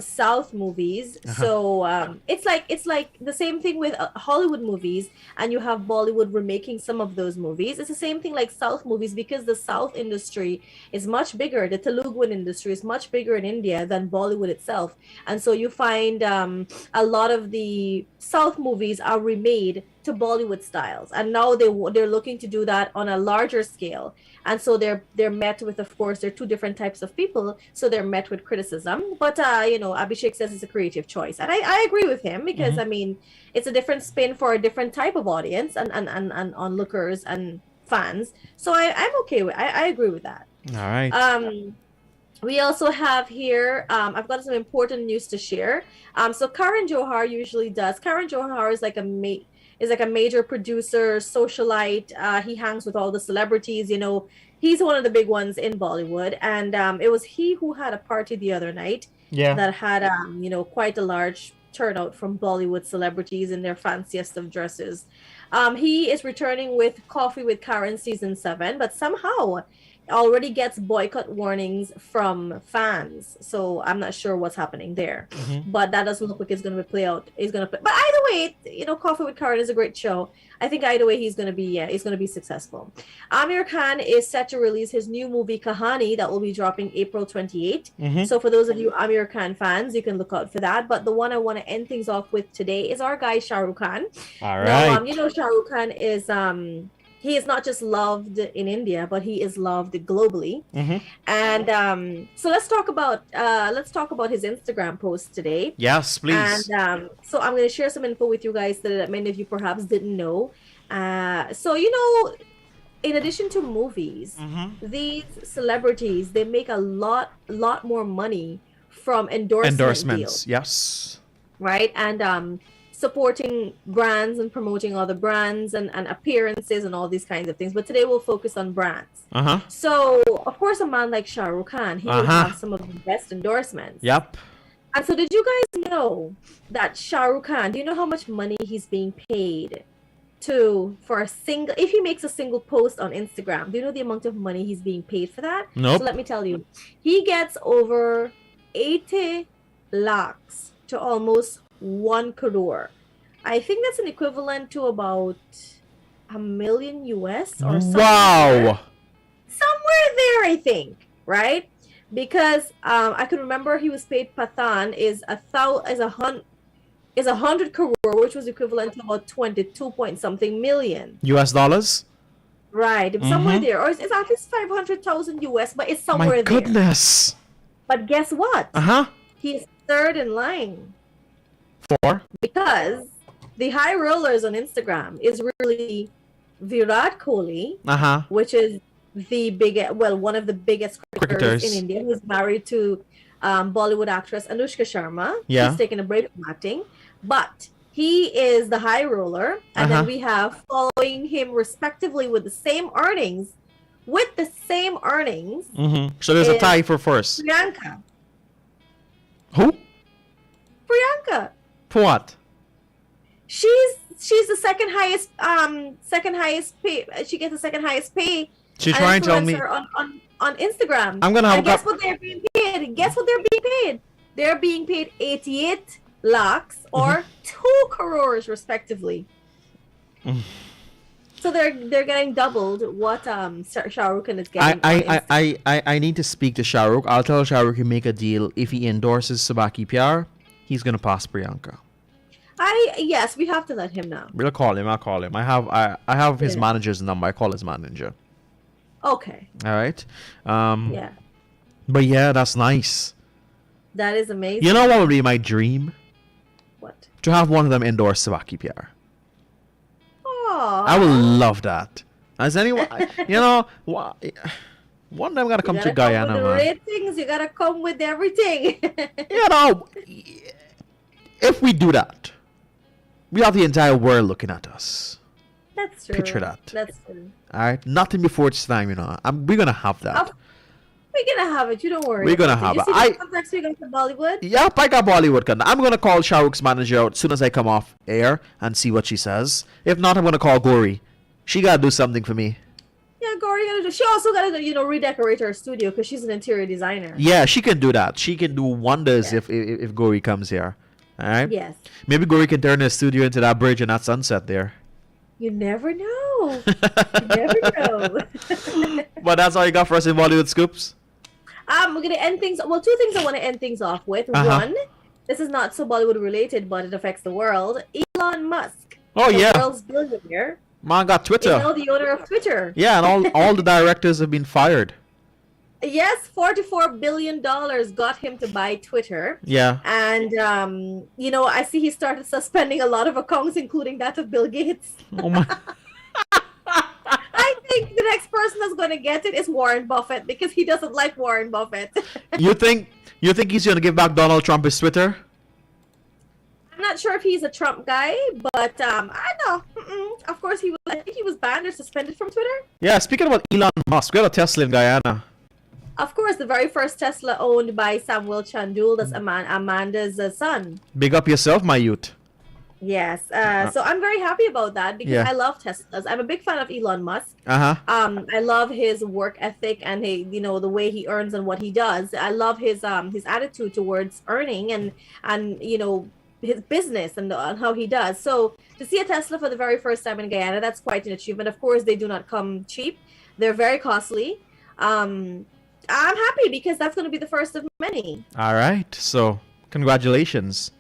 A: South movies. So it's like the same thing with Hollywood movies, and you have Bollywood remaking some of those movies. It's the same thing like South movies, because the South industry is much bigger. The Teluguan industry is much bigger in India than Bollywood itself. And so you find a lot of the South movies are remade to Bollywood styles, and now they're looking to do that on a larger scale. And so they're met with, of course, they're two different types of people, so they're met with criticism. But you know, Abhishek says it's a creative choice, and I agree with him, because I mean, it's a different spin for a different type of audience and onlookers and fans. So I'm okay with, I agree with that.
B: All right.
A: We also have here, I've got some important news to share. So Karan Johar usually does. Karan Johar is like a major producer, socialite. He hangs with all the celebrities. You know, he's one of the big ones in Bollywood. And it was he who had a party the other night that had, you know, quite a large turnout from Bollywood celebrities in their fanciest of dresses. He is returning with Coffee with Karan season 7, but somehow already gets boycott warnings from fans, so I'm not sure what's happening there. But that doesn't look like it's going to play out. But either way, you know, Coffee with Karan is a great show. I think either way he's going to be successful. Amir Khan is set to release his new movie Kahani that will be dropping April 28. So for those of you Amir Khan fans, you can look out for that. But the one I want to end things off with today is our guy Shah Rukh Khan.
B: All right.
A: Now, you know, Shah Rukh Khan is he is not just loved in India, but he is loved globally. And so let's talk about his Instagram post today.
B: Yes, please.
A: And so I'm going to share some info with you guys that many of you perhaps didn't know. So you know, in addition to movies, these celebrities, they make a lot more money from endorsements. Deals,
B: yes.
A: right? And supporting brands and promoting other brands and appearances and all these kinds of things. But today we'll focus on brands. So, of course, a man like Shah Rukh Khan, he will have some of the best endorsements.
B: Yep.
A: And so did you guys know that Shah Rukh Khan, do you know how much money he's being paid for a single, if he makes a single post on Instagram, do you know the amount of money he's being paid for that?
B: Nope.
A: So let me tell you, he gets over 80 lakhs to almost 1 crore. I think that's an equivalent to about $1 million US or something.
B: Wow.
A: Somewhere there, I think, right? Because I can remember he was paid Pathan is 100 crore, which was equivalent to about 22 point something million
B: US dollars.
A: Right, somewhere there, or it's at least 500,000 US, but it's somewhere there.
B: My goodness.
A: But guess what? He's third in line.
B: For?
A: Because the high rollers on Instagram is really Virat Kohli, which is one of the biggest cricketers in India, who's married to Bollywood actress Anushka Sharma.
B: Yeah.
A: He's taken a break from acting, but he is the high roller, and then we have following him respectively with the same earnings.
B: So there's a tie for first.
A: Priyanka.
B: Who?
A: Priyanka.
B: For what?
A: She's the second highest pay. She gets the second highest pay.
B: She's trying to tell me
A: on Instagram.
B: I'm gonna have
A: guess what they're being paid. They're being paid $88 lakhs or 2 crores respectively. So they're getting doubled what Shah Rukh Khan is getting.
B: I need to speak to Shah Rukh. I'll tell Shah Rukh to make a deal. If he endorses Sabaki Pyar, he's gonna pass Priyanka.
A: Yes, we have to let him know.
B: We'll call him. I'll call him. I have his manager's number. I call his manager.
A: Okay.
B: All right.
A: Yeah.
B: But yeah, that's nice.
A: That is amazing.
B: You know what would be my dream?
A: What?
B: To have one of them endorse Sabaki Pyar.
A: Aww.
B: I would love that. As anyone, you know, one of them gotta come to Guyana,
A: man. Ratings, you gotta come with everything.
B: You know, if we do that, we have the entire world looking at us.
A: That's true.
B: Picture that.
A: That's true.
B: All right, nothing before it's time, you know. We're gonna have that.
A: We're gonna have it. You don't worry.
B: We're gonna have it.
A: Next week to Bollywood.
B: Yep, I got Bollywood. I'm gonna call Shah Rukh's manager out as soon as I come off air and see what she says. If not, I'm gonna call Gauri. She gotta do something for me.
A: Yeah, Gauri gotta do. She also gotta do, redecorate her studio because she's an interior designer.
B: Yeah, she can do that. She can do wonders if Gauri comes here. All right.
A: Yes.
B: Maybe Gauri can turn her studio into that bridge and that sunset there.
A: You never know. You never know.
B: But that's all you got for us in Bollywood Scoops?
A: We're gonna end things. Well, 2 things I want to end things off with. One, this is not so Bollywood related, but it affects the world. Elon Musk.
B: Oh
A: the
B: yeah.
A: world's billionaire.
B: Man got Twitter.
A: You know, the owner of Twitter.
B: Yeah, and all the directors have been fired.
A: Yes, $44 billion got him to buy Twitter.
B: Yeah.
A: And, I see he started suspending a lot of accounts, including that of Bill Gates.
B: Oh my.
A: I think the next person that's going to get it is Warren Buffett because he doesn't like Warren Buffett.
B: You think he's going to give back Donald Trump his Twitter?
A: I'm not sure if he's a Trump guy, but I know. Of course, I think he was banned or suspended from Twitter.
B: Yeah, speaking about Elon Musk, we got a Tesla in Guyana.
A: Of course, the very first Tesla owned by Samuel Chandul, that's Amanda's son.
B: Big up yourself, my youth.
A: Yes. So I'm very happy about that because I love Teslas. I'm a big fan of Elon Musk. I love his work ethic and the way he earns and what he does. I love his attitude towards earning and his business and how he does. So to see a Tesla for the very first time in Guyana, that's quite an achievement. Of course, they do not come cheap. They're very costly. I'm happy because that's going to be the first of many.
B: All right. So, congratulations.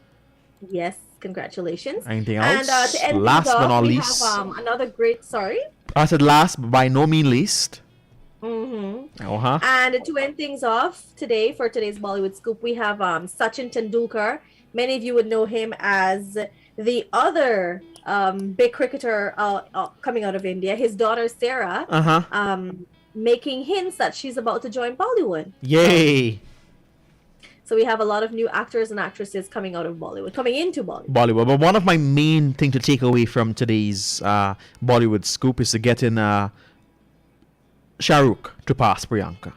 A: Yes, congratulations.
B: Anything else?
A: And to end
B: last
A: off,
B: but not
A: we
B: least.
A: have another great. Sorry.
B: I said last, but by no means least.
A: Mm-hmm. And to end things off today, for today's Bollywood Scoop, we have Sachin Tendulkar. Many of you would know him as the other big cricketer coming out of India. His daughter Sarah. Making hints that she's about to join Bollywood.
B: Yay!
A: So we have a lot of new actors and actresses coming into Bollywood.
B: But one of my main thing to take away from today's Bollywood Scoop is to get in Shah Rukh to pass Priyanka.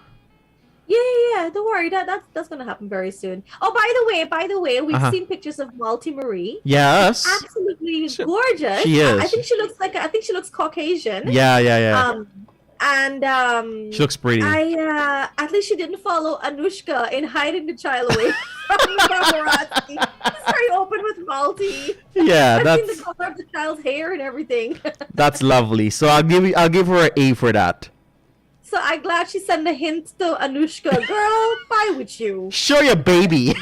A: Yeah. Don't worry, that's gonna happen very soon. Oh, by the way, we've seen pictures of Malti Marie.
B: Yes.
A: Absolutely gorgeous.
B: She is.
A: I think she looks Caucasian.
B: Yeah.
A: And
B: she looks pretty.
A: At least she didn't follow Anushka in hiding the child away from the paparazzi. She's very open with Malti.
B: Yeah,
A: I've seen the color of the child's hair and everything.
B: That's lovely. So I'll give her an A for that.
A: So I'm glad she sent a hint to Anushka. Girl, bye with you.
B: Show your baby.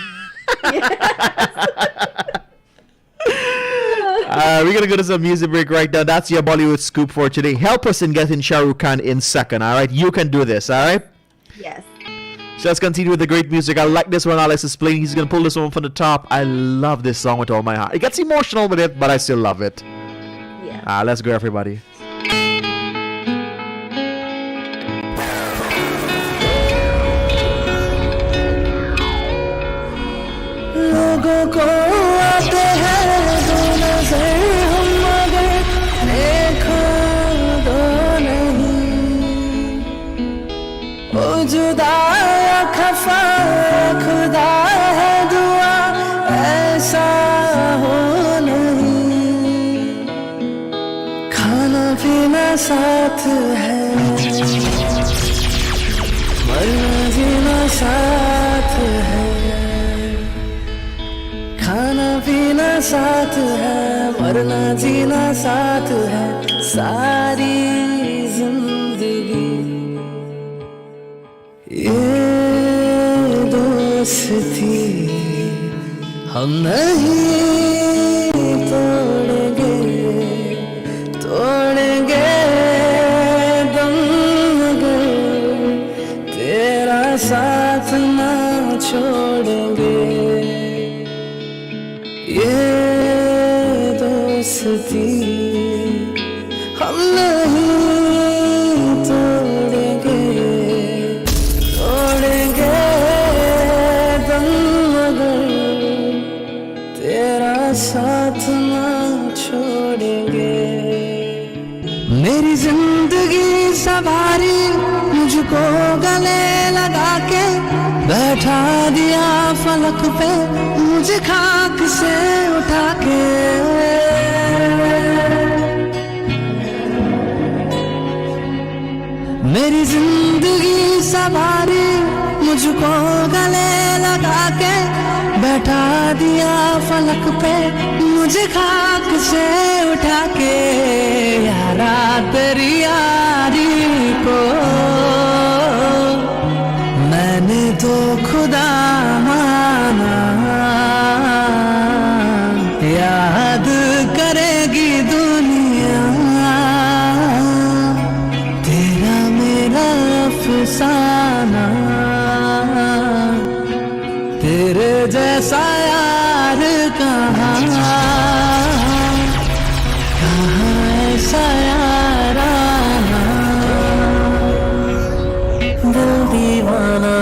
B: We're gonna go to some music break right now. That's your Bollywood Scoop for today. Help us in getting Shah Rukh Khan in second, alright? You can do this, alright?
A: Yes.
B: So let's continue with the great music. I like this one. Alex is playing. He's gonna pull this one from the top. I love this song with all my heart. It gets emotional with it, but I still love it.
A: Yeah.
B: Let's go, everybody.
J: लोगों को आते हैं दो नजर हम मगर देखो दो नहीं ओ जुदा या खफा खुदा है दुआ ऐसा हो नहीं खाना पीना साथ है मरना जीना साथ है खाना पीना साथ है, मरना जीना साथ है, सारी जिंदगी ये दोस्ती हम नहीं तोड़ेंगे, तोड़ेंगे दम मगर तेरा साथ ना छोड़ेंगे। ये दोस्ती हम नहीं तोड़ेंगे, तोड़ेंगे दम मगर तेरा साथ ना छोड़ेंगे। मेरी जिंदगी सवारी मुझको गले लगा के बैठा दिया फलक पे, मुझे खाक से उठा के। मेरी जिंदगी सवारी मुझको गले लगा के बैठा दिया फलक पे, मुझे खाक से उठा के। यारा तेरी यारी को मैंने तो खुदा माना, याद करेगी दुनिया तेरा मेरा अफसाना। तेरे जैसा यार कहाँ, कहाँ ऐसा याराना। दिल दीवाना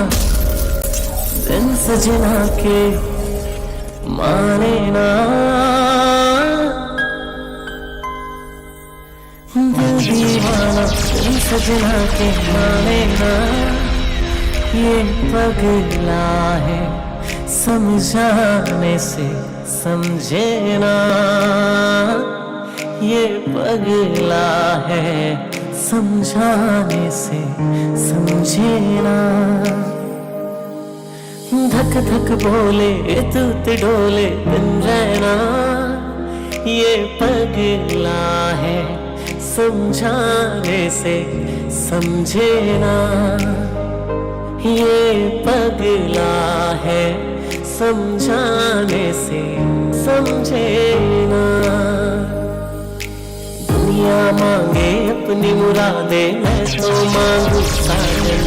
J: दिन सजना के माने ना, दिल दीवाना दिन सजना के माने ना। ये पगला है समझाने से समझे ना, ये पगला है समझाने से समझे ना। धक धक बोले तूत डोले दिन रहना, ये पगला है समझाने से समझे ना, ये पगला है समझाने से समझे ना। दुनिया मांगे अपनी मुरादे, मैं तो मांगू साजन।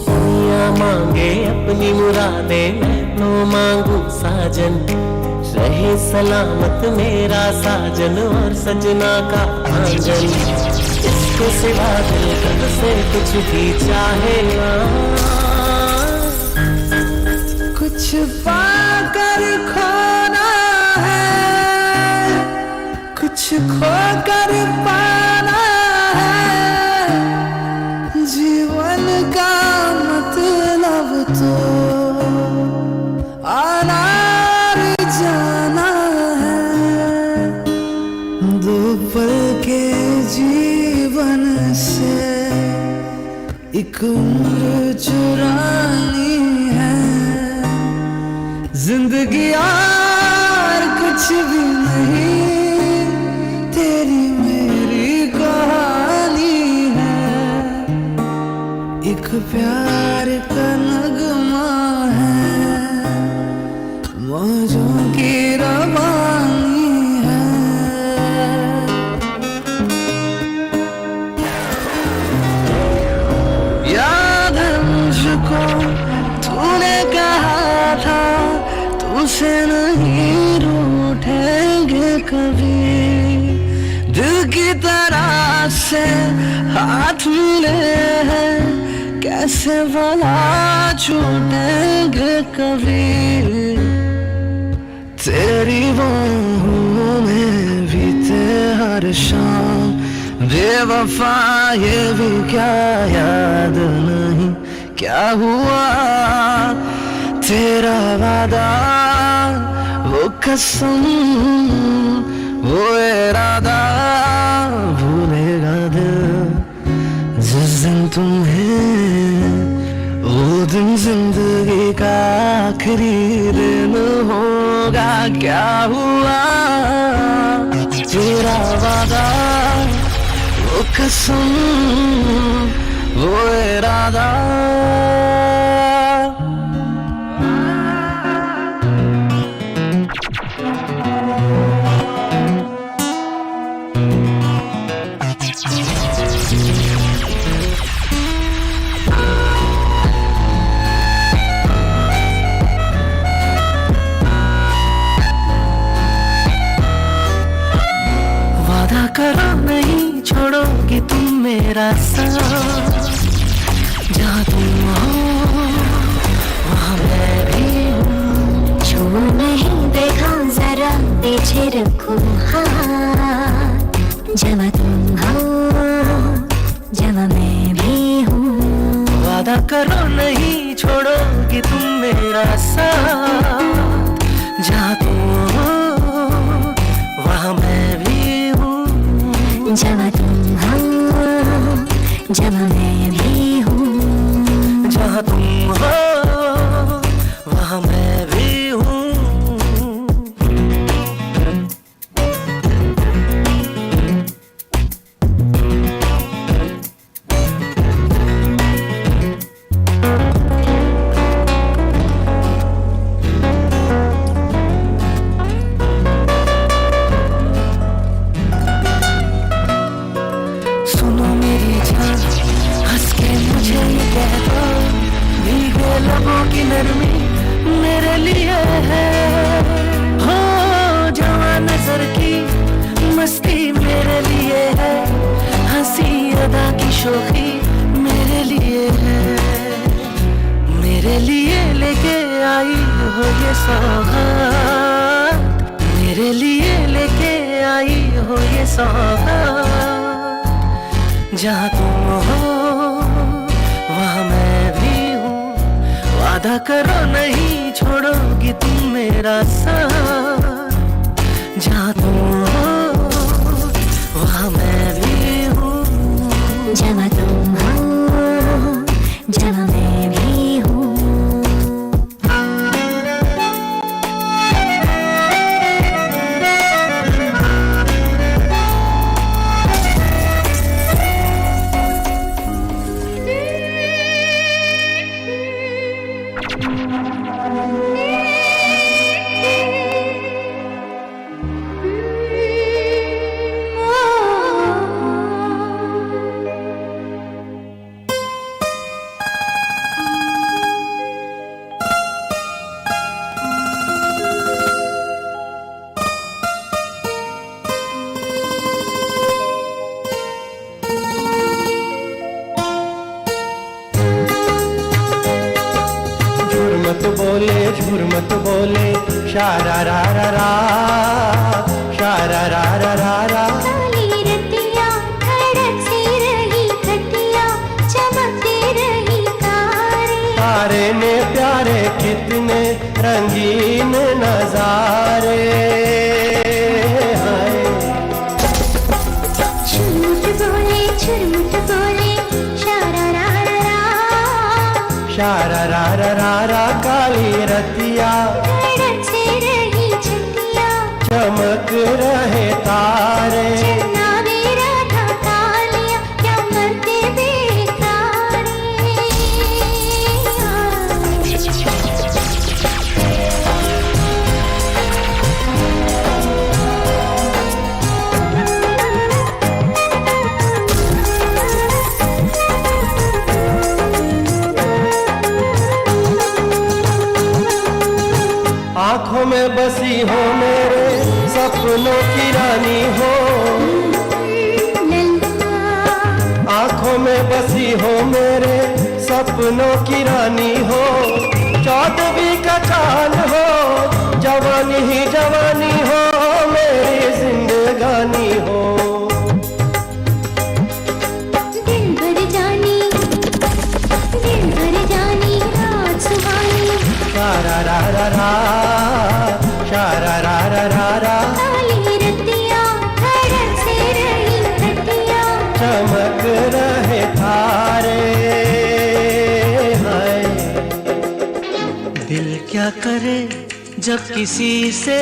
J: दुनिया मांगे अपनी मुरादे, मैं तो मांगू साजन। रहे सलामत मेरा साजन और सजना का आंगन, इसके सिवा दिल कब से कुछ भी चाहे ना। कुछ पाकर खोना है, कुछ खोकर पाना है, जीवन का मतलब तो आना जाना है। दो पल के जीवन से एक उम्र चुरानी है, जिंदगी और कुछ भी नहीं, तेरी मेरी कहानी है। एक प्यार का नगमा है, मौजों की रवानी है। याद है मुझको तूने कहा था, तुझसे नहीं रूठेंगे कभी। दिल की तरह से हाथ मिले हैं, कैसे भला छूटेंगे कभी। तेरी बाहों में बीते हर शाम, बेवफा ये भी क्या याद नहीं क्या हुआ। तेरा वादा वो कसम वो इरादा भूलेगा दिल जिस दिन तुम्हें वो दिन जिंदगी का आखिरी दिन होगा, क्या हुआ तेरा वादा, वो कसम, वो इरादा। करो नहीं छोड़ोगी तुम मेरा साथ, जहाँ तुम हो वहाँ मैं भी हूँ।
D: छू नहीं देखा जरा पीछे रखो हाथ, जहाँ तुम हो जहाँ मैं भी हूँ।
J: वादा करो नहीं छोड़ोगी तुम मेरा साथ, जहाँ तुम हो वहाँ मैं भी हूँ।
D: जहाँ तुम हो जहाँ मैं भी हूँ।
J: जहाँ तुम हो वहाँ मैं भी हूँ। की नरमी मेरे लिए है, हो जवां नजर की मस्ती मेरे लिए है, हंसी अदा की शोखी मेरे लिए है। मेरे लिए लेके आई हो ये सौगात, मेरे लिए लेके आई हो ये सौगात। जहाँ तुम हो वहाँ मैं भी हूँ। वादा करो नहीं छोड़ोगी तुम मेरा साथ, जहाँ तुम हो वहाँ मैं भी हूँ।
D: जहाँ तुम हो जहाँ मैं भी हूँ।
J: झूर मत बोले शारा रा रा रा, शारा रा रा रा रा।
D: काली रतिया खड़क सी रही खटिया, चमकती रही तारे।
J: तारे ने प्यारे कितने रंगीन नजारे।
D: झूठ बोले शारा रा रा रा,
J: शारा रा रा रा रा। काली रतिया
D: खड़क सी रही छटिया,
J: चमक रहे तारे।
D: चन्ना मेरा था कालिया, क्या मरते बेकारे।
J: आँखों में बसी हो मेरे सपनों की रानी हो, आँखों में बसी हो मेरे सपनों की रानी हो। चौदहवीं का चांद हो, जवानी ही जवानी हो, मेरी जिंदगानी हो।
D: दिल भर जानी रात सुहानी।
J: शारा रा रा रा, शारा रा रा रा रा।
D: काली रतिया खड़क से रही खटिया,
J: चमक रहे तारे। हाय
C: जब किसी से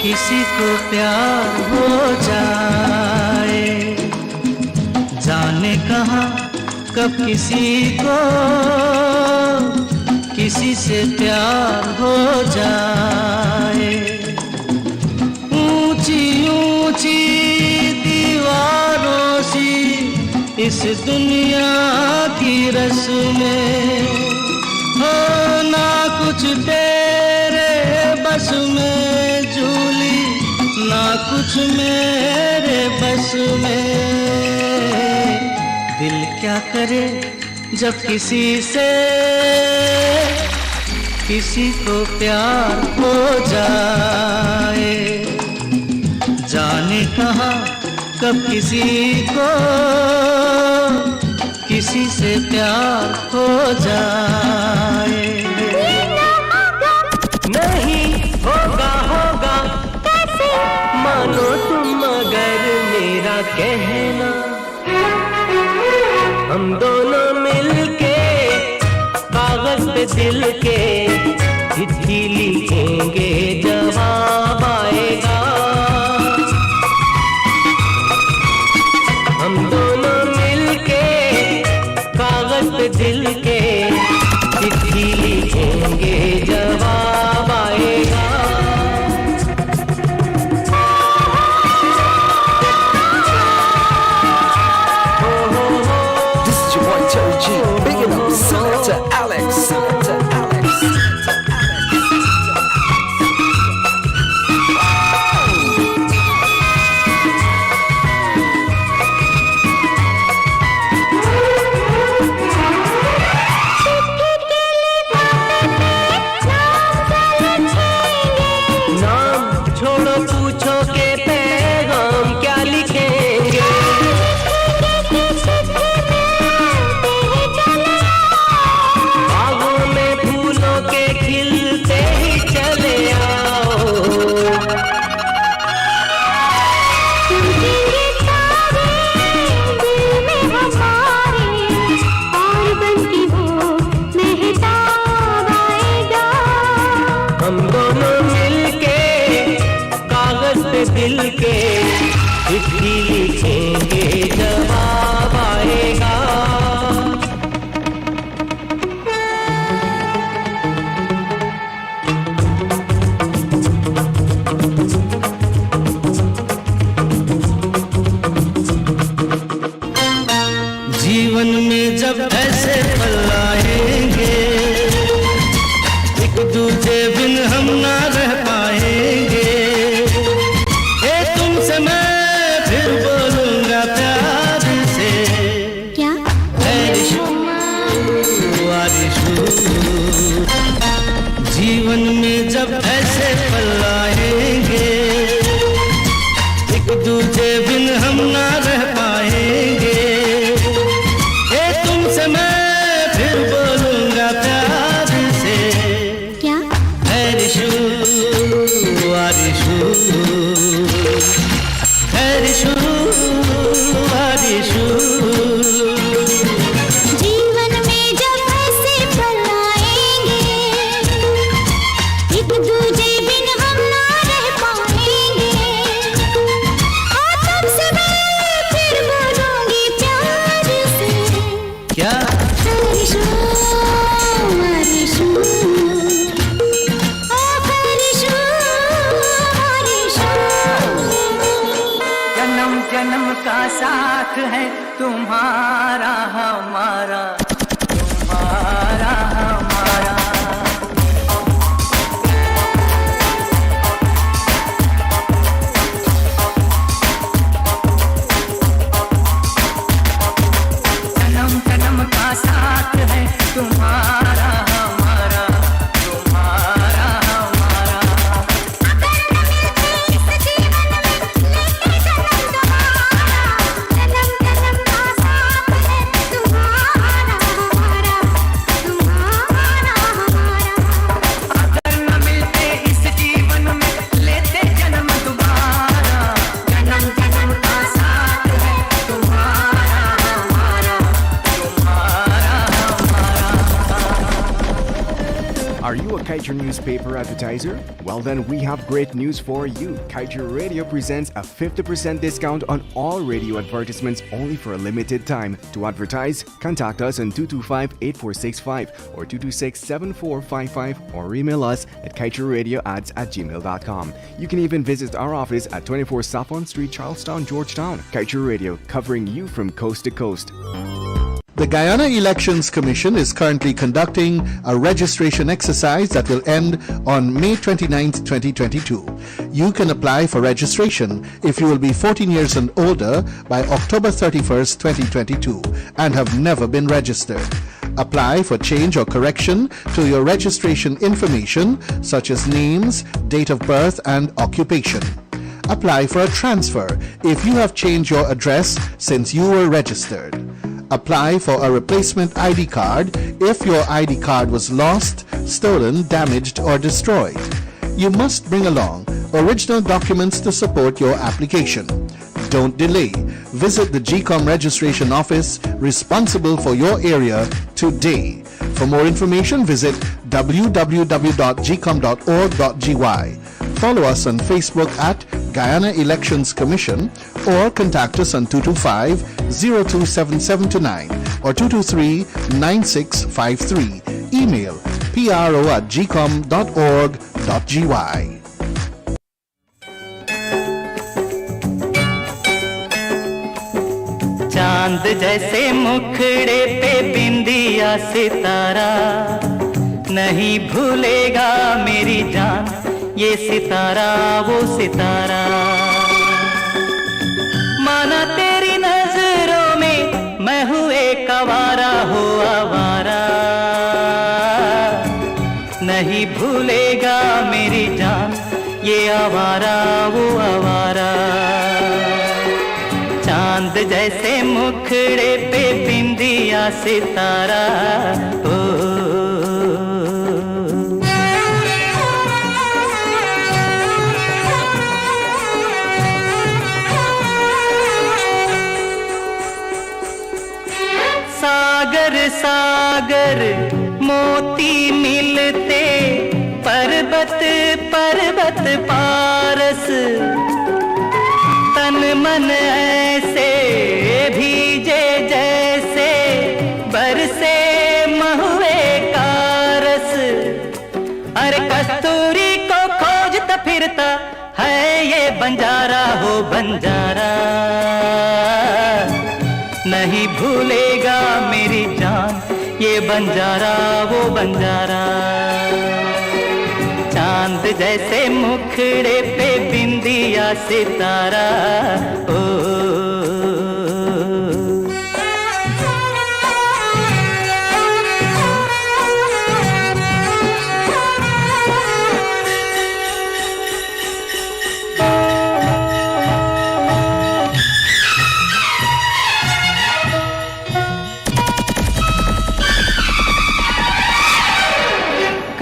C: किसी को प्यार हो जाए, जाने कहाँ कब किसी को किसी से प्यार हो जाए। ऊंची ऊंची दीवारों सी इस दुनिया की रस्में हो, ना कुछ तेरे बस में झूली, ना कुछ मेरे बस में। दिल क्या करे जब किसी से किसी को प्यार हो जाए, जाने कहाँ कब किसी को किसी से प्यार हो जाए। नहीं होगा होगा कैसे मानो तुम मगर मेरा कहना, हम दोनों मिलके कागज पे दिल के चिट्ठी लिखेंगे, जवाब आएगा। हम दोनों मिलके कागज पे दिल के चिट्ठी लिखेंगे, जवाब आएगा। दिल के चिट्ठी लिखेंगे, जवाब आएगा। जीवन में जब ऐसे पल आएंगे, एक दूजे बिन हम ना रह पाएंगे। तुमसे मैं फिर बोलूंगा प्यार से, क्या जीवन में जब ऐसे पल आएंगे, एक दूजे बिन हम ना रह पाएंगे। तुमसे मैं फिर बोलूंगा प्यार से, क्या जीवन में जब ऐसे पल आएंगे, एक दूजे बिन हम ना रह पाएंगे। और तुमसे मैं फिर बोलूंगी प्यार से, क्या जन्म जन्म का साथ है तुम्हारा हमारा, तुम्हारा हमारा। जन्म जन्म का साथ है तुम्हारा हमारा, तुम्हारा हमारा। जन्म जन्म का साथ है तुम्हारा
E: Kaieteur newspaper advertiser? Well then, we have great news for you. Kaieteur Radio presents a 50% discount on all radio advertisements only for a limited time. To advertise, contact us on 225-8465 or 226-7455 or email us at kaieteurradioads@gmail.com. You can even visit our office at 24 Saffron Street, Charlestown, Georgetown. Kaieteur Radio, covering you from coast to coast.
K: The Guyana Elections Commission is currently conducting a registration exercise that will end on May 29, 2022. You can apply for registration if you will be 14 years and older by October 31st, 2022 and have never been registered. Apply for change or correction to your registration information such as names, date of birth and occupation. Apply for a transfer if you have changed your address since you were registered. Apply for a replacement ID card if your ID card was lost, stolen, damaged, or destroyed. You must bring along original documents to support your application. Don't delay. Visit the GCOM registration office responsible for your area today. For more information, visit www.gcom.org.gy. Follow us on Facebook at Guyana Elections Commission or contact us on 225-02779 or 223-9653. Email pro@gcom.org.gy.
C: चांद जैसे मुखड़े पे बिंदिया सितारा नहीं भूलेगा मेरी जान ये सितारा वो सितारा माना तेरी नजरों में मैं हूँ एक आवारा हो आवारा नहीं भूलेगा मेरी जान ये आवारा वो आवारा चांद जैसे मुखड़े पे बिंदिया सितारा ओ सागर सागर मोती मिलते पर्वत पर्वत पारस तन मन ऐसे भीजे जैसे बरसे महुए का रस अरे कस्तूरी को खोजता फिरता है ये बंजारा हो बंजारा नहीं भूलेगा मेरी जान ये बंजारा वो बंजारा चांद जैसे मुखड़े पे बिंदिया सितारा ओ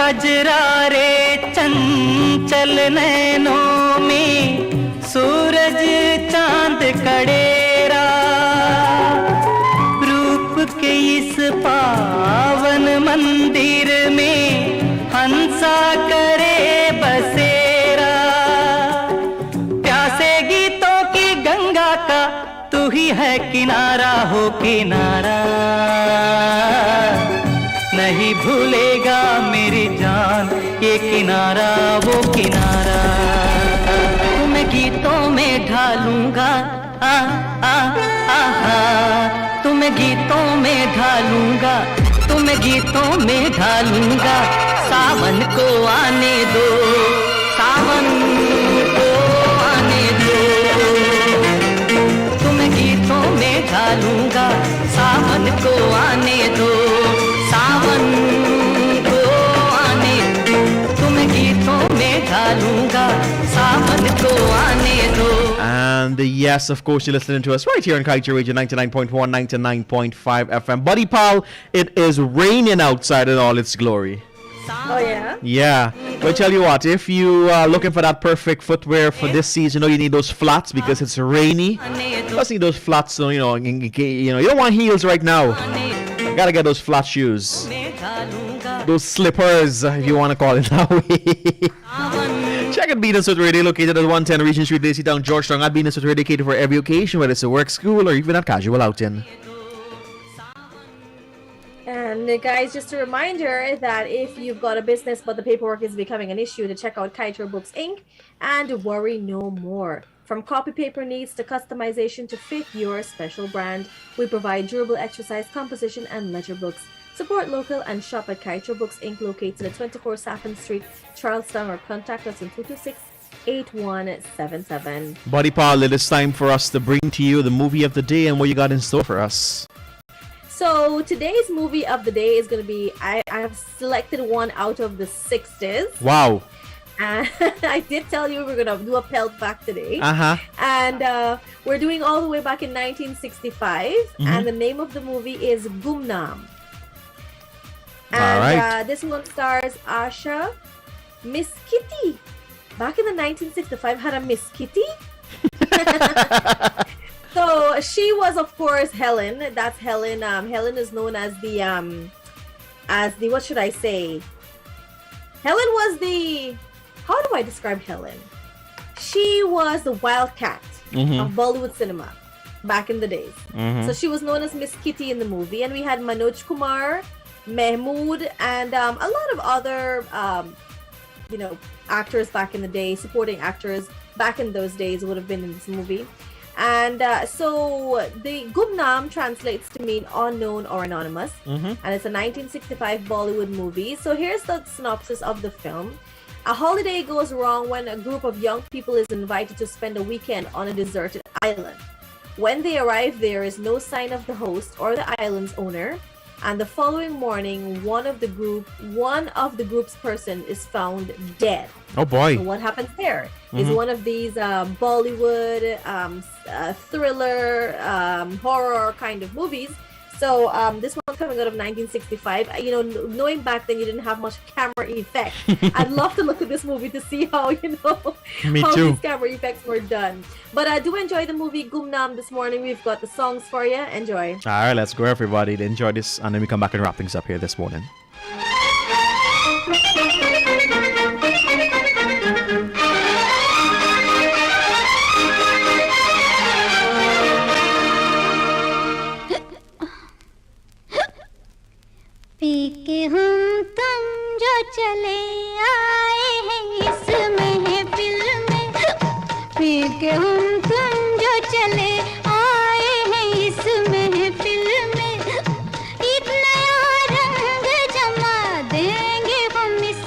C: कजरारे चंचल नैनों में सूरज चांद कड़ेरा रूप के इस पावन मंदिर में हंसा करे बसेरा प्यासे गीतों की गंगा का तू ही है किनारा हो किनारा नहीं भूलेगा मेरी जान ये किनारा वो किनारा तुम्हें गीतों में ढालूंगा आ आ आ तुम्हें गीतों में ढालूंगा तुम्हें गीतों में ढालूंगा सावन को आने दो सावन को आने दो तुम्हें गीतों में ढालूंगा सावन को आने दो सावन को आने तुम्हें गीतों में ढालूंगा सावन को आने दो.
B: And yes, of course, you're listening to us right here on Kaieteur Radio 99.1, 99.5 FM. Buddy Pal, it is raining outside in all its glory.
A: Oh, yeah?
B: Yeah. But tell you what, if you are looking for that perfect footwear for this season, you need those flats because it's rainy. Plus, you need those flats, so, you don't want heels right now. You gotta get those flat shoes. those slippers, if you want to call it that way. Check out Venus with Radio, located at 110 Regent Street, Lacey Town, Georgetown. At Venus with Radio, catered for every occasion, whether it's a work, school, or even a casual outing.
A: And guys, just a reminder that if you've got a business but the paperwork is becoming an issue, to check out Kaieteur Books Inc. and worry no more. From copy paper needs to customization to fit your special brand, we provide durable exercise, composition, and ledger books. Support local and shop at Kaieteur Books Inc. located at 24 Saffron Street, Charlestown, or contact us on 226-8177.
B: Buddy Paul, it is time for us to bring to you the movie of the day and what you got in store for us.
A: So today's movie of the day is going to be, I have selected one out of the 60s.
B: Wow.
A: I did tell you we're going to do a pelt back today.
B: Uh-huh.
A: And we're doing all the way back in 1965. And the name of the movie is Gumnam. And this one stars Asha, Miss Kitty. Back in the 1965 had a Miss Kitty. So she was, of course, Helen. That's Helen. Helen is known as the what should I say? Helen was the, how do I describe Helen? She was the wildcat of Bollywood cinema back in the days. So she was known as Miss Kitty in the movie. And we had Manoj Kumar, Mehmood, and a lot of other, actors back in the day, supporting actors back in those days would have been in this movie. And so the Gumnam translates to mean unknown or anonymous. And it's a 1965 Bollywood movie. So here's the synopsis of the film. A holiday goes wrong when a group of young people is invited to spend a weekend on a deserted island. When they arrive, there is no sign of the host or the island's owner. And the following morning, one of the group's person is found dead.
B: Oh boy.
A: So what happens there is one of these Bollywood thriller horror kind of movies. So this one's coming out of 1965. Knowing back then you didn't have much camera effect. I'd love to look at this movie to see how these camera effects were done. But I do enjoy the movie Gumnam this morning. We've got the songs for you. Enjoy.
B: All right, let's go, everybody. Enjoy this, and then we come back and wrap things up here this morning.
D: P के हम तुम जो चले आए हैं इस महफिल में, पी के हम तुम जो चले आए हैं इस महफिल में, एक नया रंग जमा देंगे हम इस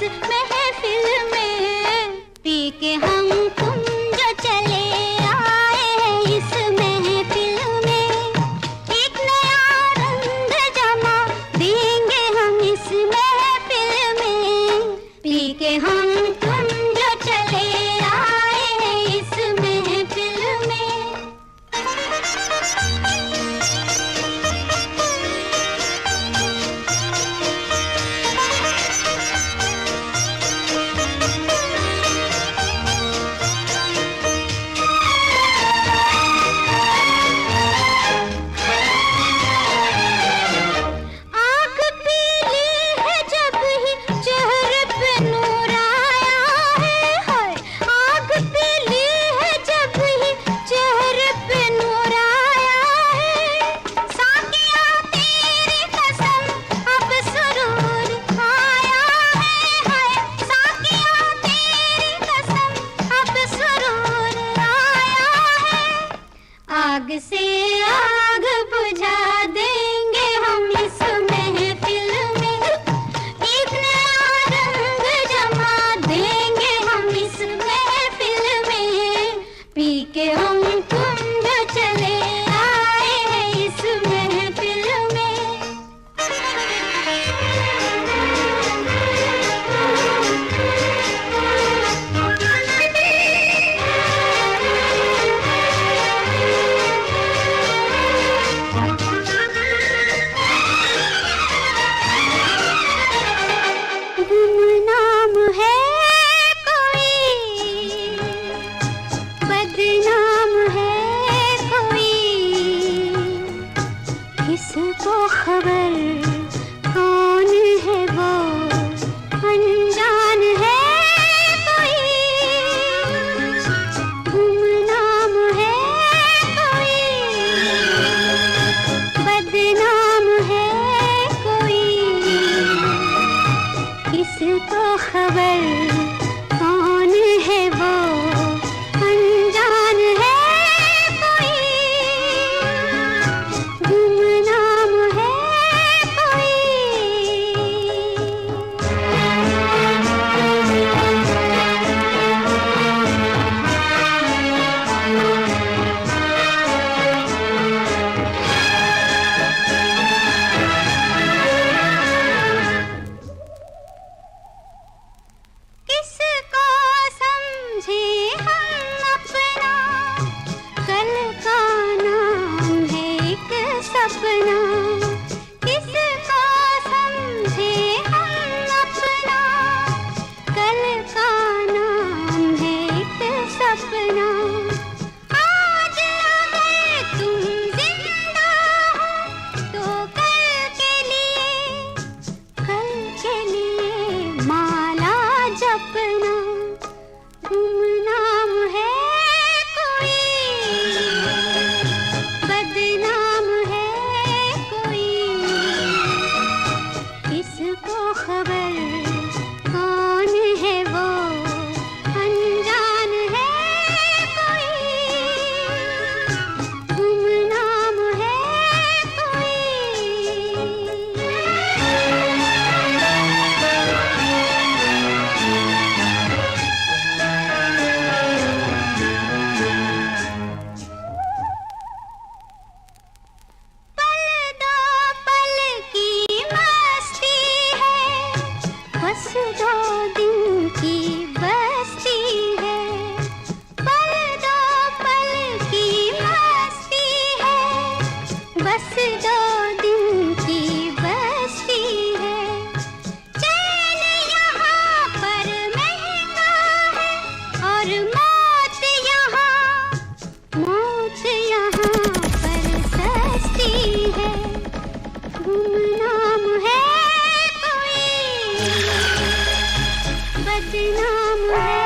D: नाम है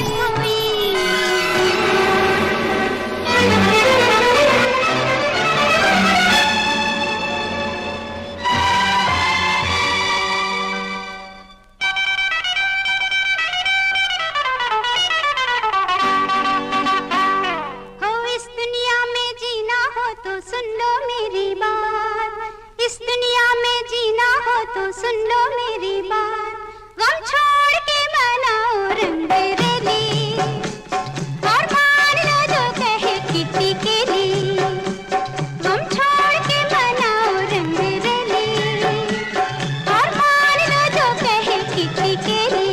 D: कोई। सुन लो मेरी बात, इस दुनिया में जीना हो तो सुन लो मेरी बात। गम छोड़ के मनाओ रंग रेली और मान लो जो कहे किसी के लिए। गम छोड़ के मनाओ रंग रेली और मान लो जो कहे किसी के लिए।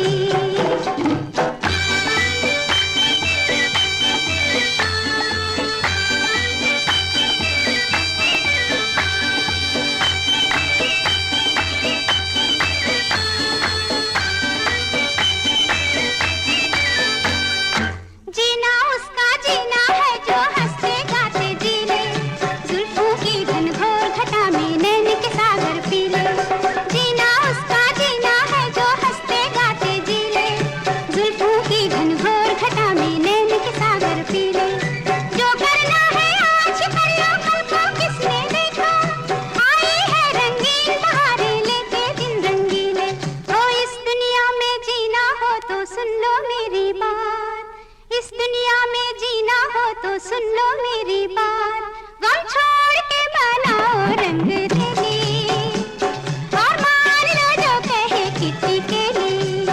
D: सुन लो मेरी बात, गम छोड़ के मनाओ रंग रेली और मान लो जो कहे किसी के लिए।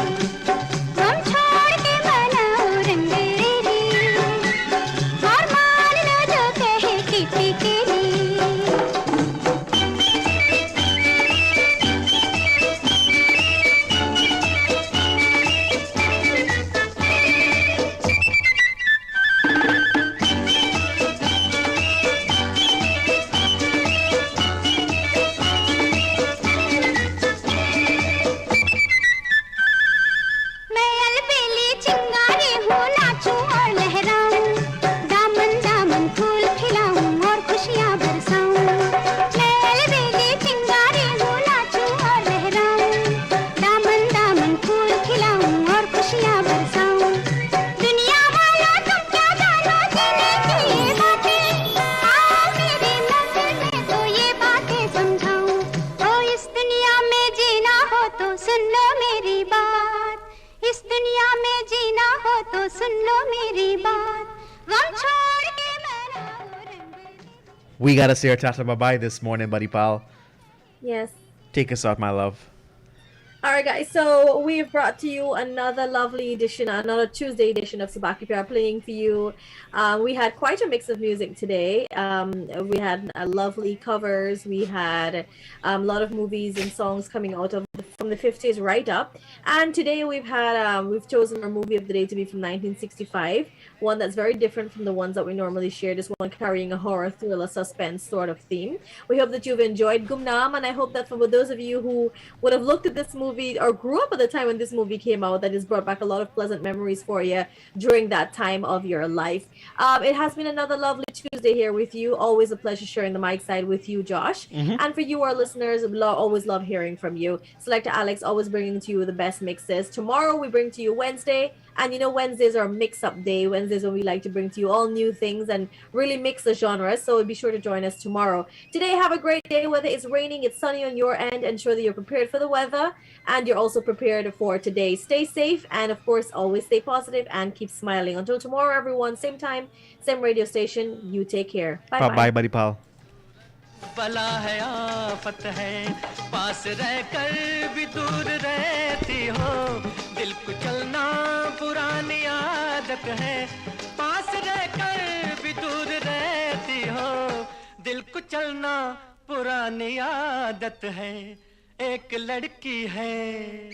D: गम छोड़ के मनाओ रंग रेली और मान लो जो कहे किसी के लिए।
B: We gotta say our tata bye-bye this morning, buddy pal.
A: Yes.
B: Take us out, my love.
A: All right, guys. So we've brought to you another lovely edition, another Tuesday edition of Sabaki Pyar playing for you. We had quite a mix of music today. We had lovely covers. We had a lot of movies and songs coming out of from the 50s right up. And today we've chosen our movie of the day to be from 1965, one that's very different from the ones that we normally share. This one carrying a horror, thriller, suspense sort of theme. We hope that you've enjoyed Gumnaam, and I hope that for those of you who would have looked at this movie or grew up at the time when this movie came out, that has brought back a lot of pleasant memories for you during that time of your life. It has been another lovely Tuesday here with you. Always a pleasure sharing the mic side with you, Josh. And for you, our listeners, always love hearing from you. Selector Alex always bringing to you the best mixes. Tomorrow we bring to you Wednesday. And you know, Wednesdays are mix-up day. Wednesdays when we like to bring to you all new things and really mix the genres. So be sure to join us tomorrow. Today, have a great day. Whether it's raining, it's sunny on your end. Ensure that you're prepared for the weather. And you're also prepared for today. Stay safe. And of course, always stay positive and keep smiling. Until tomorrow, everyone. Same time, same radio station. You take care. Bye-bye.
B: Bye, buddy pal.
C: बला है आफत है पास रहकर भी दूर रहती हो दिल को चलना पुरानी आदत है पास रहकर भी दूर रहती हो दिल को चलना पुरानी आदत है एक लड़की है